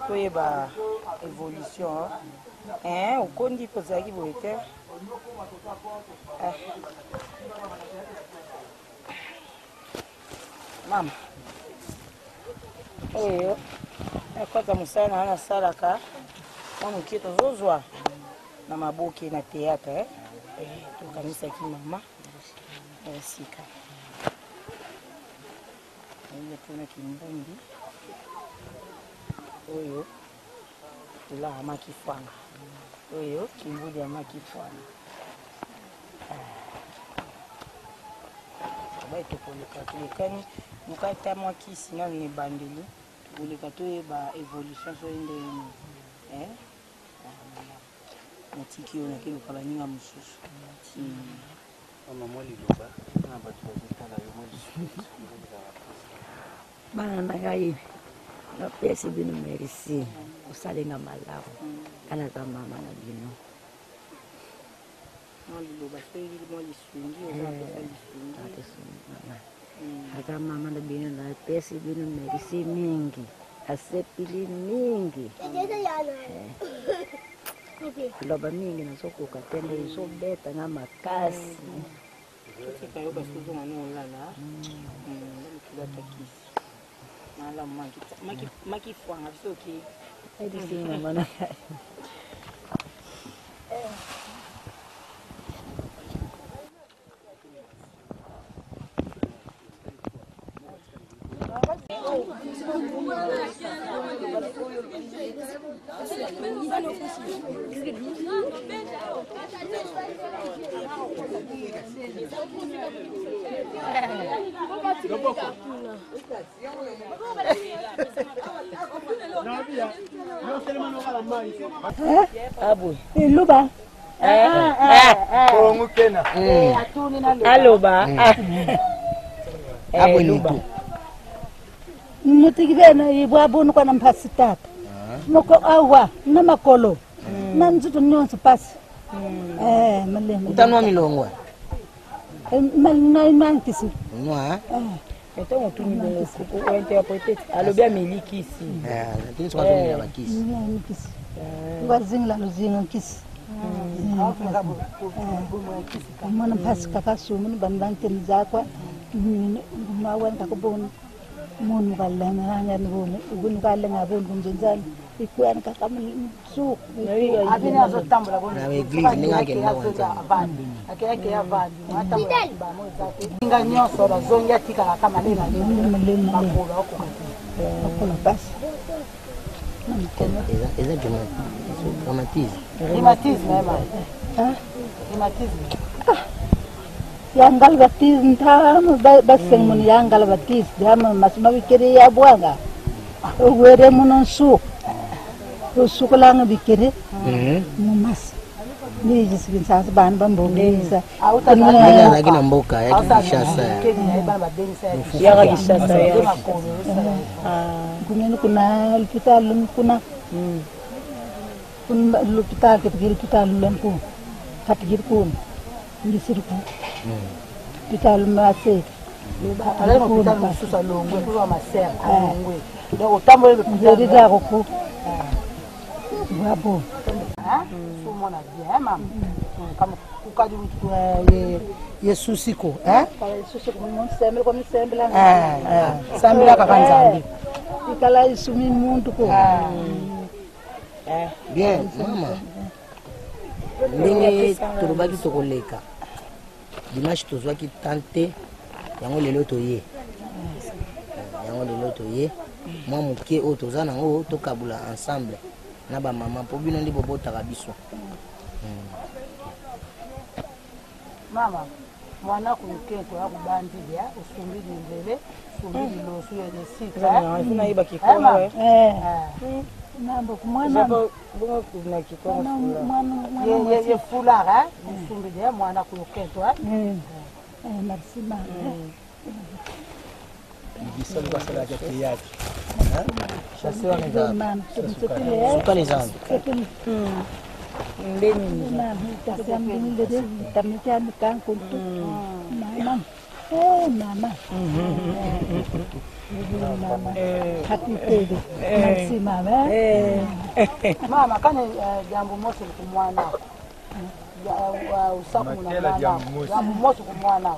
toyeba évolution okondi kozalaki boye te mama oyo ekota mosala na wana asalaka mwana okie tozozwa na maboke na théâtre tokanisaki mama sika Ile tuna kimbumbi. Oyo. Tula amakifwanga. Oyo kimbudi amakifwanga. Abai tokoleka tulekani mukata mwakisi na ni bandeli. Tuleka to ba evolution so inde natiki ona kilo kala ninga mususu. Mama mwali loba na batu bazitala yo mwali. Bana ngai na pesi bino merci usalenga malamu kana za mama na bino mwali loba seli mwali swingi ata mama na bino na pesi bino merci mingi asepili mingi loba mingi nasokuka tende izobeta nga makasi kayo basuzo ngano lala kilatakisi mala maki fwanga soki edi sina mana Abu. Luba. Kongu kena. Aloba. Abu luba. Mutigibena ibwabunu kwa nampasi tata. Moko awa na makolo. Na nzuto nyonso pasi. Malema. Utanwa milongwa. Mankisi. Nwa. Eto mutuni bongo kuko wente apote. Alobia milikisi. Natini swa tumia bakisi. Milikisi. Ngazingla luzinga kisi. Mwana mpasi kakasu muni bandante nzakwa. Mawan kakubuni. Munu kalena hanya nubuni. Ubuni kalena buni kunjenzani. Ikuan kakamsu. Abina azotambula buni. Na eglise ningake mwanza. Ake ya vandi. Inga nyoso la zonga tika kama lena. Makula huko kati. Makula basi. Eza rhumatisme. Rhumatisme ema. Rhumatisme. Yangal baptisme tamu baseng mun yangal baptisme dama masma bikiri ya buanga. Were munon su. Sukulang bikiri. Mumas. Ni jisikin sa ban bambo bisa. Nina lagi na mboka ya Kinshasa. Ya Kinshasa ya. Kumeni kuna hospital kuna. Kun hospital hospital lempu. Katigir kun. Di sirku. Hospital masih. Ada hospital susah longwe kwa maser. Ndio utambo ndio daa ko. Bravo. Sumo na dia mama. Kama kukadi Yesu siko, Yesu siko mun semble ko mi semble sambila ka kanzambi. Ikala isumi muntu ko. Bien, mama. Ndenge turubaki tokoleka. Dimanche tozwaki tante yango lelo toye. Yango lelo toye. Mwa muke o toza nango tokabula ensemble. Na ba mama po bino ndi bobotaka biso. Mama, mwana kunkento ya kubandile usumbili mbele, usumbili losu ya nesika. Sina iba kikono. Nambo kumwana bongo kuna kikono mwana ye fulara usumbili ya mwana kunkento. Merci mama. Bisali basala kati yake. Sasa wanazama. Sukali sana. Ndeni mama tasambi ndede tamikani kanku mama mama mama happy baby merci mama mama kana jambo mosi kumwana usaku na jambo mosi kumwana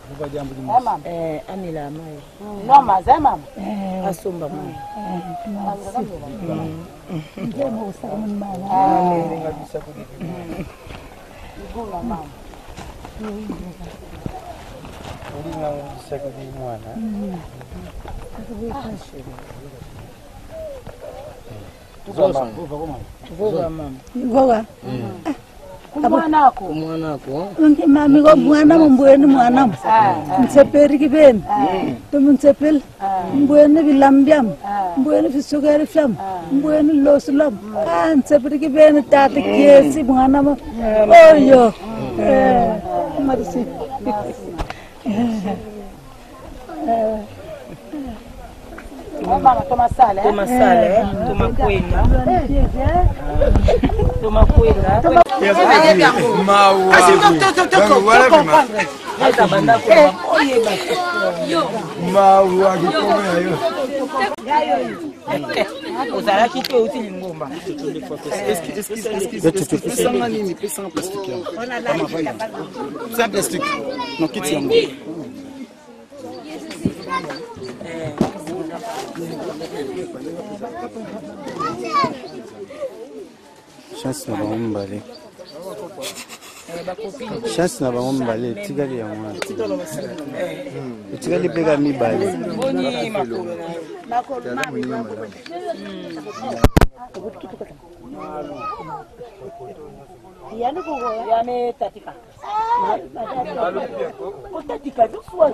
Buka jambo di mama anila mai no maza mama asomba mai Njema usaku mama kabisa kuni igula mama Olinga sakudi mwana. Ngoga. Mwanako. Mami go mwana mbweni mwana. Mtseperi kibeni. Tumtsepel. Mbweni bilambiam. Mbweni fisugari flam. Mbweni loslam. Mtseperi kibeni tata kiesi mwana ma. Oyo. Marisi. Mama toma sala. Toma sala, toma kwenda. Toma kwenda. Mau. Mau akikoma yo. Ozalaki te uti lingomba. Pesanga nini? Pesanga plastique yango. C'est plastique. Non, kiti yango. Chance na bango mbale. Chance na bango mbale tikali ya mwana. Tikali peka mibale. Yani kongo yame tatika. Tatika duswa.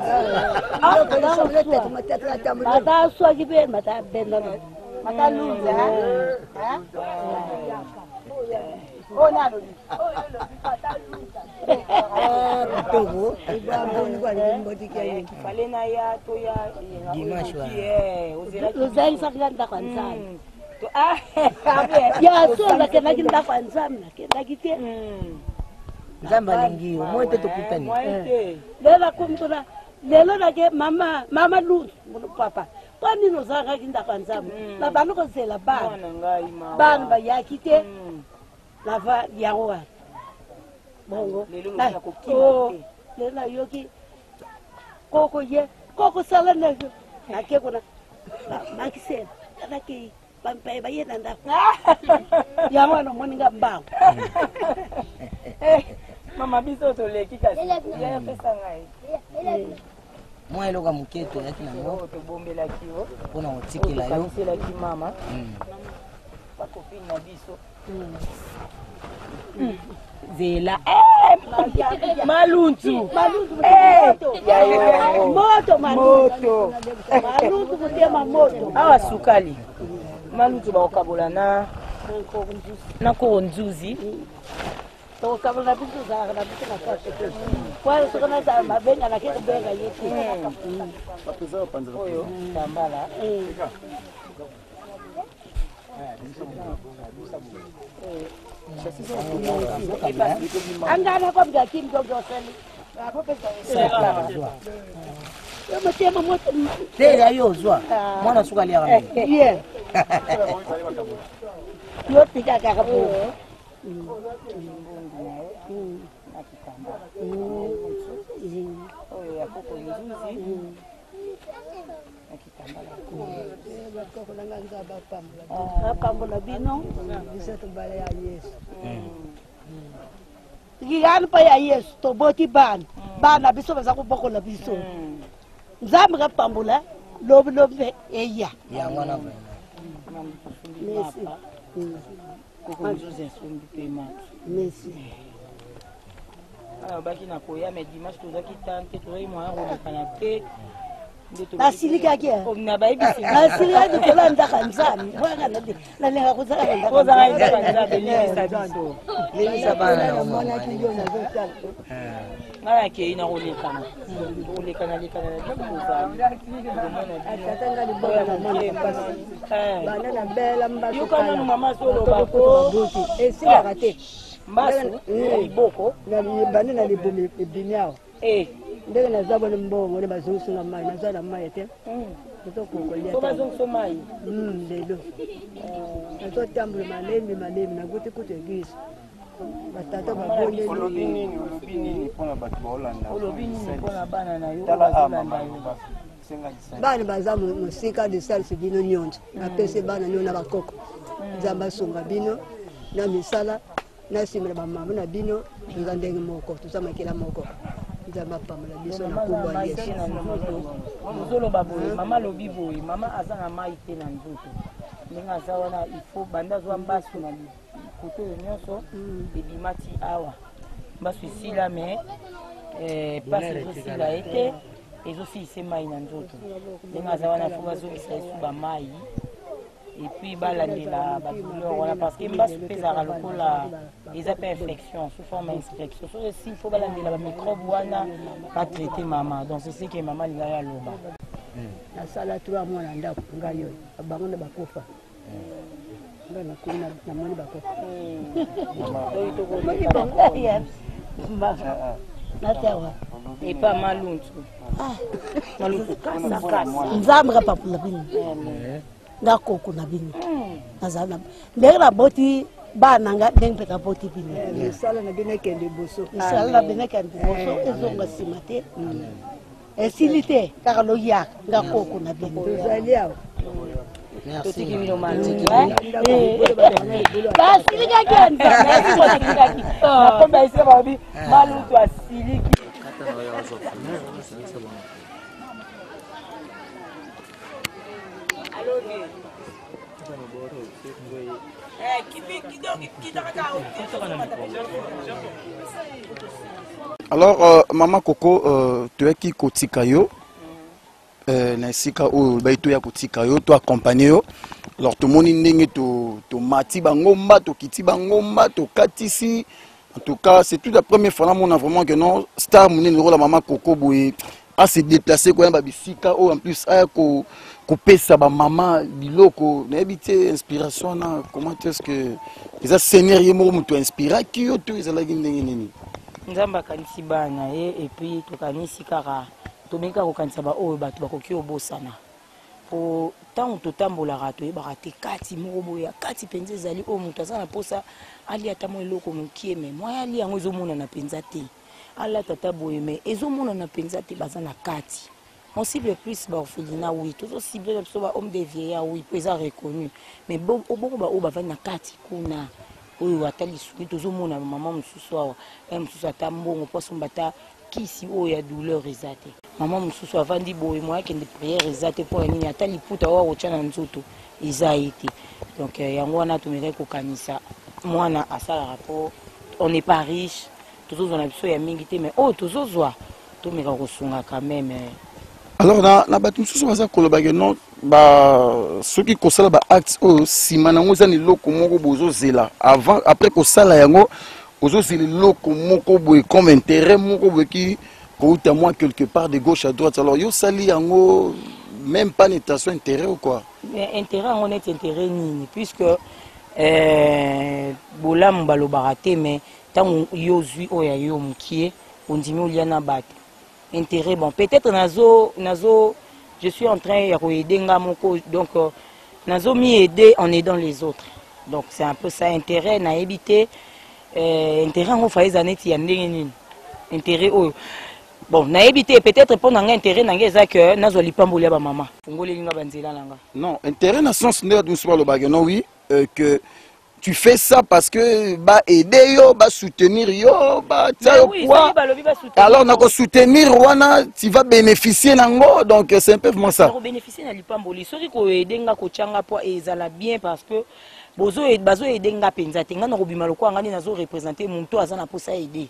Mata swa gibe mata benda. Mata luza. Oh nalo. Togo. Fale na ya to ya. Dimanche wa. Uzai sakanda kwanza. Ya so la kena kinda kwanza na kena kite. Nzamba lingio moite tukutani. Lela kumtuna lelo nake mama lu papa. Kwani no zaka kinda kwanza. Na banuko zela ban ba yakite. Lava yawa. Bongo. Lela yoki. Koko sala na nake kuna. Makise. Nake Pampai bayi nanda. Ya mwana moninga mbao. Mama biso to leki kasi. Ya pesa ngai. Mwa eloka muketo yaki na ngo. To bombela kiwo. Pona otikela yo. Sela ki mama. Pa copine na biso. Zela. Maluntu. Moto. Maluntu kutema moto. Awa sukali. Maluntu baokabola na koronzuzi. Tokabola biso za na biso na kase. Kwa sokona za mabenga na kile benga yetu. Papeza panza. Oyo tambala. Angana kwa mga kim dogo seli. Hapo pesa. Matema moto. Tera yo zwa. Mwana sukali ya mimi. Yeah. Yo tika kaka po. Oyo ya koko nzuzi. Pambola bino. Bisa tubale ya Yesu. Gigano pa ya Yesu to boti ban. Bana biso baza kubokola biso. Nzambe ka pambola lobe eya. Ya ngwana vena. Merci. Koko nzuzi nsumbi pema. Merci. Baki na koya mais dimanche tozaki tante toyi mwa rolekana te. Nasilika ke. Na baibisi. Nasilika de kola ndaka nzambe. Bwana nadi. Na lenga kuzala ndaka. Koza ndaka nzambe ni sabiso. Ni sabana na mwana kinyo na zote. Ngaya ke ina rolekana. Rolekana lekana na koza. Atanga ni bora na mwana pasi. Bana na bela mbaso. Yukana no mama solo bako. Esila kate. Mbaso iboko na bana na libumi binyao. Ndege na zabo ni mbongo ni bazungu na mai na zana mai te. Kutokukolia. Koma zonso mai. Lelo. Nato tambule malemi na gote kutegisa. Batata babonye olobini pona bato baolanda. Olobini pona bana na yo. Bana baza musika de salsi bino nyonja. Apese bana nyona bakoko. Zamba sunga bino na misala na simira ba mama na bino tuzandenge moko tuzamakela moko. Mama lobi boye, mama azana maite na nzoto. Ndinga zawana il faut banda zwa mbasu na koto nyonso ebimati awa. Mbasu sila mais passe aussi la été et aussi c'est mai na nzoto. Ndinga zawana faut bazongisa esu ba mai. Et puis balandela ba douleur voilà parce que mbasu pezara lokola ils appellent infection sous forme d'infection. So aussi il faut balandela ba microbe wana pas traiter maman. Donc c'est ce que maman il a loba. Na sala 3 mois na ndako ngayo bango na bakofa. Ngana kuna na moni bakofa. Et pas maluntu. Maluntu kasa. Nzambe kapapula bini. Ngako kuna bini. Azana. Ndera boti bana nga ndenge ka boti bini. Sala na bina kende boso. Sala na bina kende boso ezonga simate. Esilite kakalo yak ngako kuna bini. Tozali awo. Merci. Merci. Alors, Maman Coco, tu es qui kotika yo? Na sika o baito ya kotika yo to accompagner yo. Alors tout le monde ndenge to mati bangomba to kiti bangomba to katisi. En tout cas, c'est toute la première fois là on a vraiment que non star mon numéro la Maman Coco boy a se déplacer quoi ba bisika o en plus a ko pesa ba maman biloko na habité inspiration na comment est-ce que les scénario mo muto inspira ki yo to ezala ndenge nini. Nzamba kanisi bana et puis to kanisi kara tomeka kokanisa ba oyo bato bakoki obosana po tant totambolaka toyebaka te kati moko boye kati mpenza ezali oyo moto aza na posa alia ata mwa eloko mokie me mwa ali yango ezomonana mpenza te ala tata boye me ezomonana mpenza te baza na kati on cible plus baorphelina oui tozocible biso bahomme de vieillard oui po eza reconnu mais obongo baoyo bavandi na kati kuna oyo ata lisuki tozomona mama mosusu awa mosusu ata mbongo poso bata kisi oyo ya douleur eza te mama mosusu avandi boye moya kende priere eza te mpo ya nini ata liputa oyo akotya na nzoto eza ye te donc yango wana tomeke kokanisa mwana asalaka mpo on est pas riche tozozwa na biso ya mingi te mais oyo tozozwa tomeka kosunga quand même. Alors na bato mosusu baza kolobake non soki kosala baacte oyo nsima nango eza na eloko moko bozozela avant après kosala yango ozozela eloko moko boye comme intérêt moko boye ki kouta moi quelque part de gauche à droite. Alors yo sali yango même pas n'étation intérêt ou quoi? Intérêt on est intérêt nini puisque bolamu balobaka te mais ntango yo zwi oyo ya yo mokie ondimi olia na bato intérêt bon peut-être nazo je suis en train ya koaider nga moko donc nazo mi aider en aidant les autres donc c'est un peu ça intérêt na éviter intérêt ngo faiza neti ya ndenge nini intérêt oyo bon na éviter peut-être pour nanga intérêt nanga eza que nazo lipambolia ba mama fungoli linga banzela nanga non intérêt na sens nord nous parle ba non oui que tu fais ça parce que ba aider yo ba soutenir yo ba ça oui, quoi alors na ko soutenir wana tu vas bénéficier nango donc c'est un peu vraiment ça na ko bénéficier na lipamboli soki ko aider nga ko changa po ezala bien parce que bazo aider nga penza te nga na ko bima lokwa ngani nazo représenter muntu aza na posa aider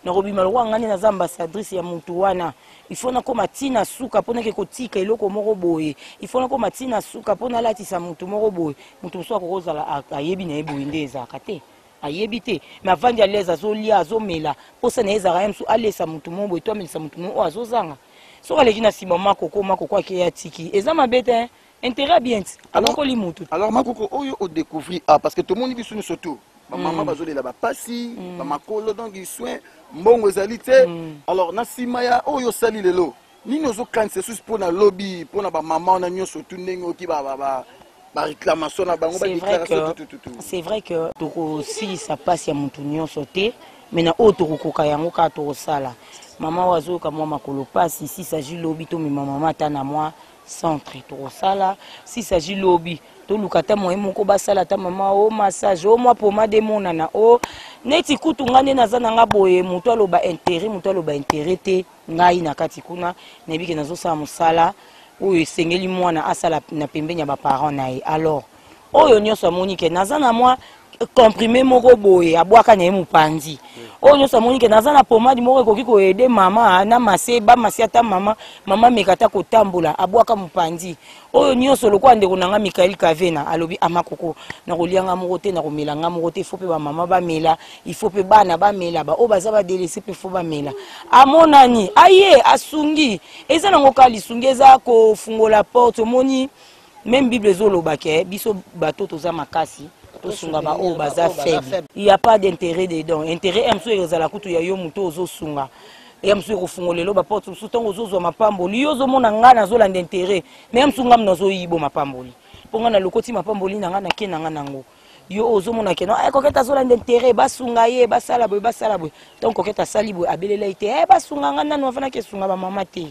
na ko bima lokwa ngani naza ambassadrice ya muntu wana il faut na ko matina suka pona ke kotika eloko moko boye il faut na ko matina suka pona latisa muntu moko boye muntu so akozala ayebi na eboye ndeza kate ayebi te mais avant de aller azolia azomela posa na ezara yemsu alesa muntu moko boye to amelisa muntu moko azozanga so aleki na sima makoko akeya tiki eza mabete intérêt bien alors ko limutu alors makoko oyo o découvrir parce que tout le monde biso nous surtout maman bazolela ba pasi ba makolo donc ils soin mbongo ezali te alors na sima ya oyo sali lelo nini ozo kanisa sus pour na lobby pour na ba maman na nyonso tout ndenge oki ba réclamation na bango ba déclaration tout c'est vrai que toko si ça passe ya mutu nyonso te mais na oto kokoka yango ka to sala maman wazo ka mwa makolo pasi si s'agit lobby to mi maman ta na moi centre tokosala si s'agit lobby toluka ta moyen moko basala ta mama o massage o mwa pomade emonana o neti kutu nga nde naza nanga boye moto aloba intérêt te ngai na kati kuna nayebike nazosala mosala oyo esengeli mwana asala na pembeni ya baparent na ye. Alors oyo nyonso amoni ke naza na mwa comprimé moko boye abwaka na ye mopanzi oyo nyonso amoni ke naza na pomade moko ekoki koyede mama na mase bamasi ata mama meka ata kotambola abwaka mopanzi oyo nyonso lokola ndeko nanga Mikael Kavena alobi amakoko nakolianga moko te nakomelanga moko te, ifo mpe bamama bamela, ifo mpe bana bamela, oyo baza badelese mpe fo bamela. Amonani aye asungi eza nango kaka lisungi eza kofungola porte omoni même Bible ezolobake biso bato toza makasi tosunga ba o baza faible. Il n'y a pas d'intérêt dedans. Intérêt amso ezala kutu ya yo muto ozosunga. Et amso kofungolelo ba porte sutongo ozozo mapamboli yo zomona nga nazolanda intérêt. Mais amsunga mnazo yibo mapamboli. Ponga na lokoti mapamboli nanga na kena nga nango. Yo ozomona keno ay koketa zolanda intérêt basunga ye basala boy. Donc koketa sali boy abelela ite basunga nga nanu afana ke sunga ba mama te.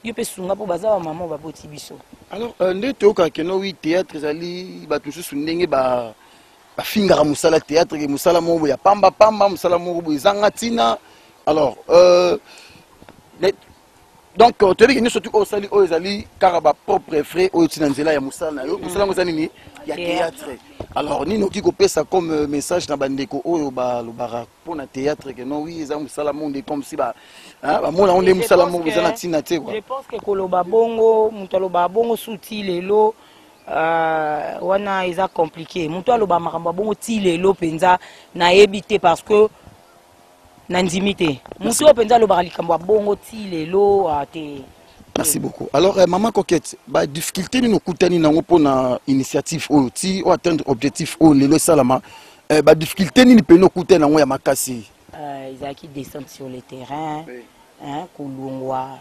Yo pe sunga po baza ba mama ba boti biso. Alors ndeto ka keno wi théâtre zali ba tususu ndenge ba bafingaka musala théâtre ke musala moko ya pamba musala moko ezanga tina. Alors donc tu dis que nous surtout au sali au ezali car ba propre frais au tina nzela ya musala na yo musala ngozani ni ya théâtre. Alors nino ki kopesa comme message na bandeko oyo ba lobara pona théâtre que non oui ezanga musala monde comme si ba ba mona on est musala moko ezana tina te quoi. Je pense que koloba bongo mutaloba bongo souti lelo wana eza compliqué. Mutu aloba makambo bongo ti lelo penza na ebité parce que nandimité. Mutu penza aloba likambo bongo ti lelo te. Merci beaucoup. Alors maman Coquette, ba difficulté ni nokutani nango pona initiative oyo ti o atteindre objectif oyo lelo salama. Ba difficulté ni peno kutana nango ya makasi. Ils qui descendent sur le terrain, hein, kolongwa.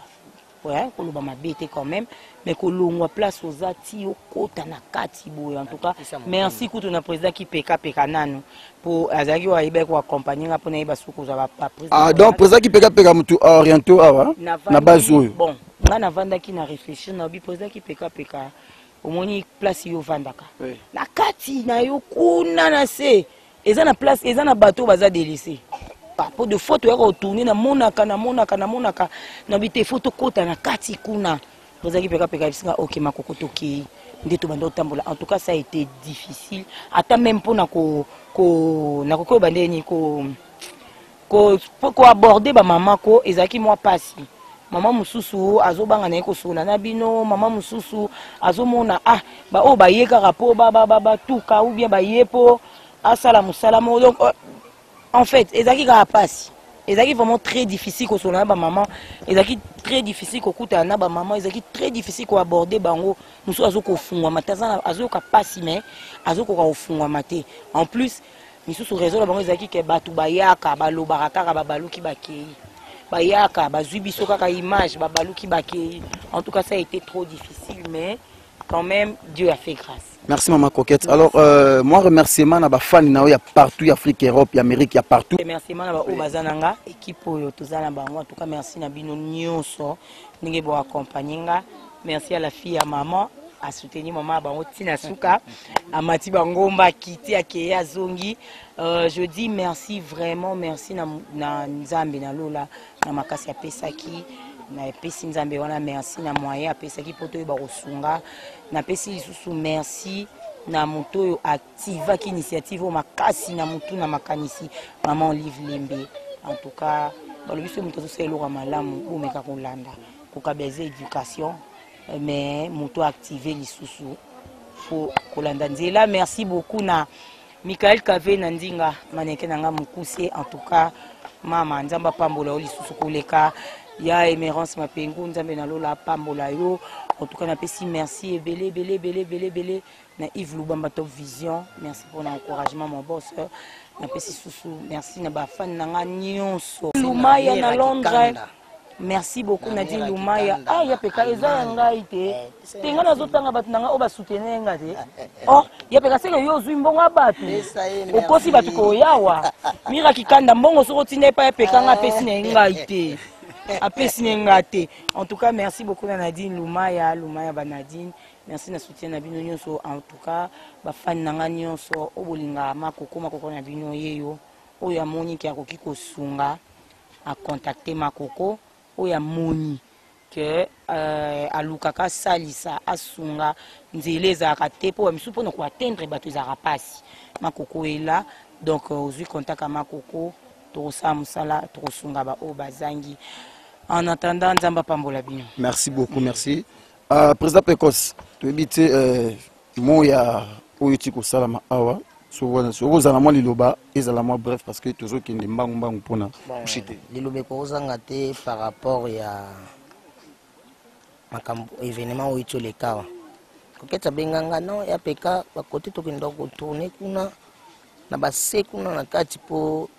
Ouais, koloba mabete quand même, mais kolongwa place aux ati au kota na kati boy. En tout cas, merci kutu na président qui peka nanu pour azaki wa ibe ko accompagner nga pona iba suku za ba président. Ah donc président qui peka mutu oriento awa na bazo. Bon, nga na vanda ki na réfléchir na bi président qui peka omoni place yo vandaka. Na kati na yo kuna na se. Eza na place, eza na bateau baza délaissé. Pour de photos ya retourner na monaka na bité photo kota na kati kuna bozaki peka bisinga OK makoko toki ndeto bando tambola. En tout cas ça a été difficile ata même pour na ko na ko bandeni ko aborder ba mama ko ezaki moi pasi mama mususu azobanga na ko sona na bino mama mususu azomona ba o ba yeka rapport ba tuka ou bien ba yepo asala musala mo. Donc en fait, ezaki kapasi. Ezaki vraiment très difficile ko sona ba maman. Ezaki très difficile ko kuta na ba maman, ezaki très difficile ko aborder bango. Muso azoko fungwa matazana azoka pasi mais azoko ka fungwa mate. En plus, misusu réseau la bango ezaki ke batu bayaka balobaka kaka babaluki bakei. Bayaka bazwi biso kaka image babaluki bakei. En tout cas, ça a été trop difficile mais quand même Dieu a fait grâce. Merci maman Coquette. Alors moi remerciement na ba fan na ya partout Afrique, Europe, Amérique, ya partout. Remerciement na ba obazananga équipe oyo tozana bango. En tout cas merci na bino nyonso ninge bo accompagner nga. Merci à la fille à maman à soutenir maman bango tina suka amati bangomba kiti akeya zongi. Je dis merci vraiment merci na Nzambe na lola na makasi ya pesaki. Na pesi Nzambe wana merci na moyen apesaki poto yo ba kosunga na pesi lisusu merci na moto yo activa ki initiative o makasi na mutu na makanisi maman Olive Lembe. En tout cas balobi so moto so eloko malamu bomeka kolanda kokabeza éducation mais moto activer lisusu faut kolanda nzela. Merci beaucoup na Mikael Kavena ndinga maneke nanga mukuse. En tout cas mama nzamba pambola lisusu koleka ya Emerance Mapengu nzambe na lola pambola yo. En tout cas na pesi merci belé na Yves Lubamba Top Vision. Merci pour l'encouragement mon boss. Na pesi susu merci na ba fan nanga nyonso. Lumaya na Londres. Merci beaucoup Nadine Lumaya. Ya peka eza ngai te. Tenga nazotanga batu nanga o ba soutenir nga te. Ya peka seke yo zwi mbongo batu. Okosi batu ko yawa. Mira kikanda mbongo soko tine pa peka nga pesi na ngai te. apesi nga te. En tout cas, merci beaucoup à Nadine Lumaya Banadine. Merci na soutien na bino nyonso. En tout cas, ba fan nanga nyonso obolinga makoko na bino yeyo. Oya moni ki akoki kosunga a contacter makoko. Oya moni que alukaka salisa asunga nzele ezalaka te po misu mpona koatteindre bato ezalaka pasi. Makoko est là, donc ozwi contact à makoko tokosala mosala tokosunga baoyo bazangi. En attendant, nzamba pambola bino. Merci beaucoup, merci. Président Pecos, tu habites moya oyuti kosalama awa. Sozala mwa liloba ezala mwa bref parce que tozokende mbangu mpona kushite. Liloba ekozanga te par rapport ya makambo événement oyuti olekawa. Koketa benganga non ya peka bakote tokenda kotourner kuna na base kuna na kati po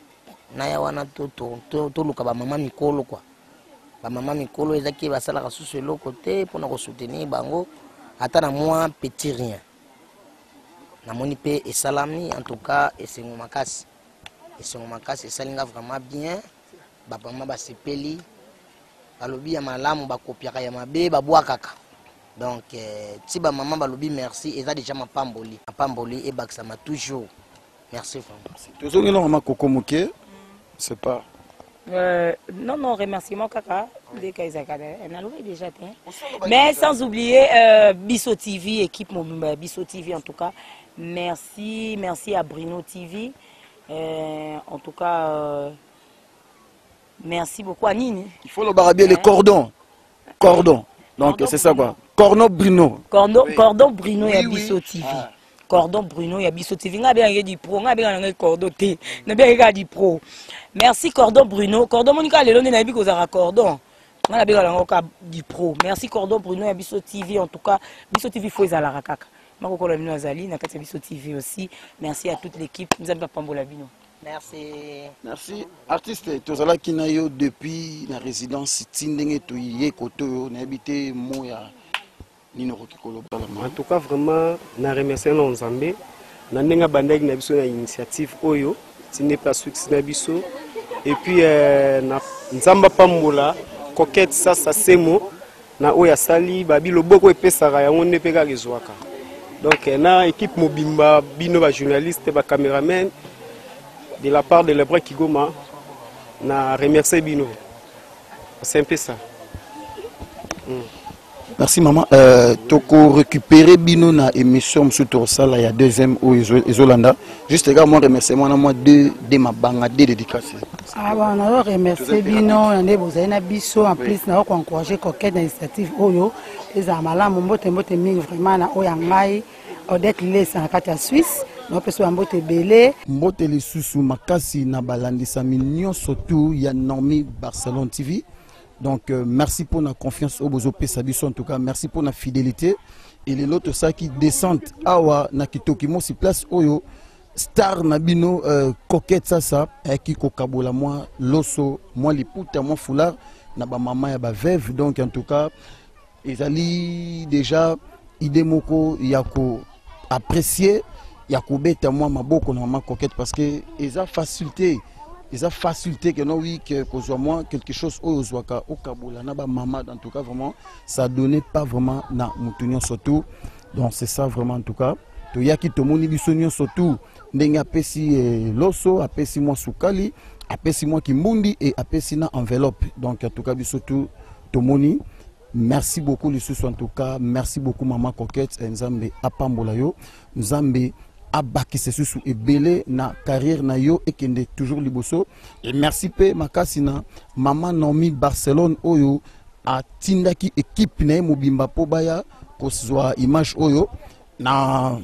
na ya wana toluka ba mama mikolo kwa. Ba mama mikolo ezaki basalaka susu eloko te mpona kosoutenir bango ata na mwa petit rien. Namoni pe esalami en tout cas esengo makasi esalinga vraiment bien ba mama basepeli balobi ya malamu bakopiaka ya mabe babwakaka. Donc si ba maman balobi merci eza déjà mapamboli et baksama toujours. Merci vraiment. Tozongela mama koko moke c'est pas non, remerciement kaka de Kaizakade. On a loué déjà. Mais sans oublier Bisso TV, équipe Bisso TV en tout cas. Merci à Bruno TV. En tout cas, merci beaucoup à Nini. Il faut le barbier les cordons. Donc c'est ça quoi. Cordon Bruno. Cordon Bruno et Bisso TV. Cordon Bruno et Bisso TV. On a bien dit pro, on a bien cordon T. On a bien dit pro. Merci Cordon Bruno. Cordon Monica le long nabi kozara cordon. On a bien dit pro. Merci Cordon Bruno et Bisso TV en tout cas. Bisso TV faut ezala rakaka. Mako kola bino azali na kati Bisso TV aussi. Merci à toute l'équipe. Nous avons pambola bino. Merci. Artiste tozala kinayo depuis la résidence tindenge to yé koto na habité moya. En tout cas, vraiment, je remercie Nzambe. Je remercie l'initiative Oyo, ce n'est pas succès Nabiso. Et puis, Nzamba Pambola, Coquette, ça c'est mot. Na Oya Sali, Babi Loboko et Pesara, on ne peut pas les voir. Donc, na équipe Mobimba, Bino, journaliste, caméraman, de la part de Lebra Kigoma, na remercie Bino. C'est un peu ça. Merci maman. Toko récupérer Bino na émission sous Torsala il y a deuxième au Isolanda. Juste également remercier moi de ma banga de dédicace. Ah bon, on a remercié Bino, on est besoin na biso en plus na encourager Coquette d'initiative Oyo. Les amala mbote mingi vraiment na oyangai Odette Lesa na kati ya Suisse. No peso mbote belé. Mbote les susu makasi na balandisa mignon surtout ya Normi Barcelone TV. Donc merci pour la confiance au Bozo Pesabiso en tout cas, merci pour la fidélité. Et les autres ça qui descendent awa na kitokimo si place oyo star nabino Coquette ça qui kokabola moi loso moi liputa moi foulard na ba maman ya ba veuve donc en tout cas ezali déjà idée moko yako apprécier yako beta moi maboko na maman Coquette parce que eza facilité. Ils ont facilité que non oui que soit moi quelque chose au Zwaka au Kaboula na ba maman en tout cas vraiment ça donnait pas vraiment na mutunyo surtout donc c'est ça vraiment en tout cas to yaki to moni bisonyo surtout ndenge apesi loso apesi moi sukali apesi moi kimbundi et apesi na enveloppe donc en tout cas bisotu to moni merci beaucoup les sous en tout cas merci beaucoup maman Coquette Nzambe apambola yo Nzambe abaki se susu ebele na carrière na yo ekende toujours liboso et merci pe makasina maman Nomi Barcelone oyo a tindaki équipe na mobimba po baya ko zwa image oyo na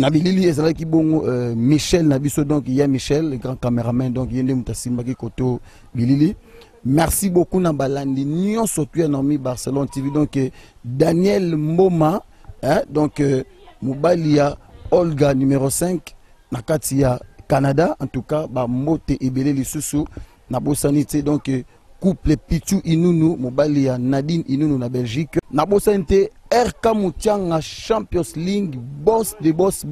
bilili ezalaki bongo Michel na biso donc il y a Michel le grand caméraman donc yende mutasimbaki koto bilili merci beaucoup na balandi nyon surtout na Nomi Barcelone TV donc Daniel Mboma hein, donc Moubalia Olga numéro 5 na kati ya Canada en tout cas ba mote ebele lisusu na bosanité donc couple Pichu Inunu mobali ya Nadine Inunu na Belgique na bosanité RK Moutianga Champions League boss de boss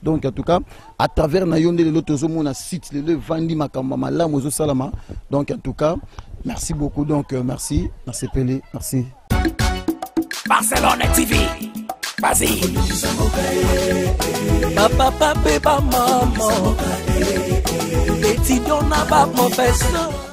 donc en tout cas à travers na yonde le tozomo na site le vandi makamba malamu zo salama donc en tout cas Merci beaucoup. Donc, merci. Merci Pelé. Merci. Barcelone TV. Vas-y. Papa, papa, maman. Étudiant n'a pas professeur.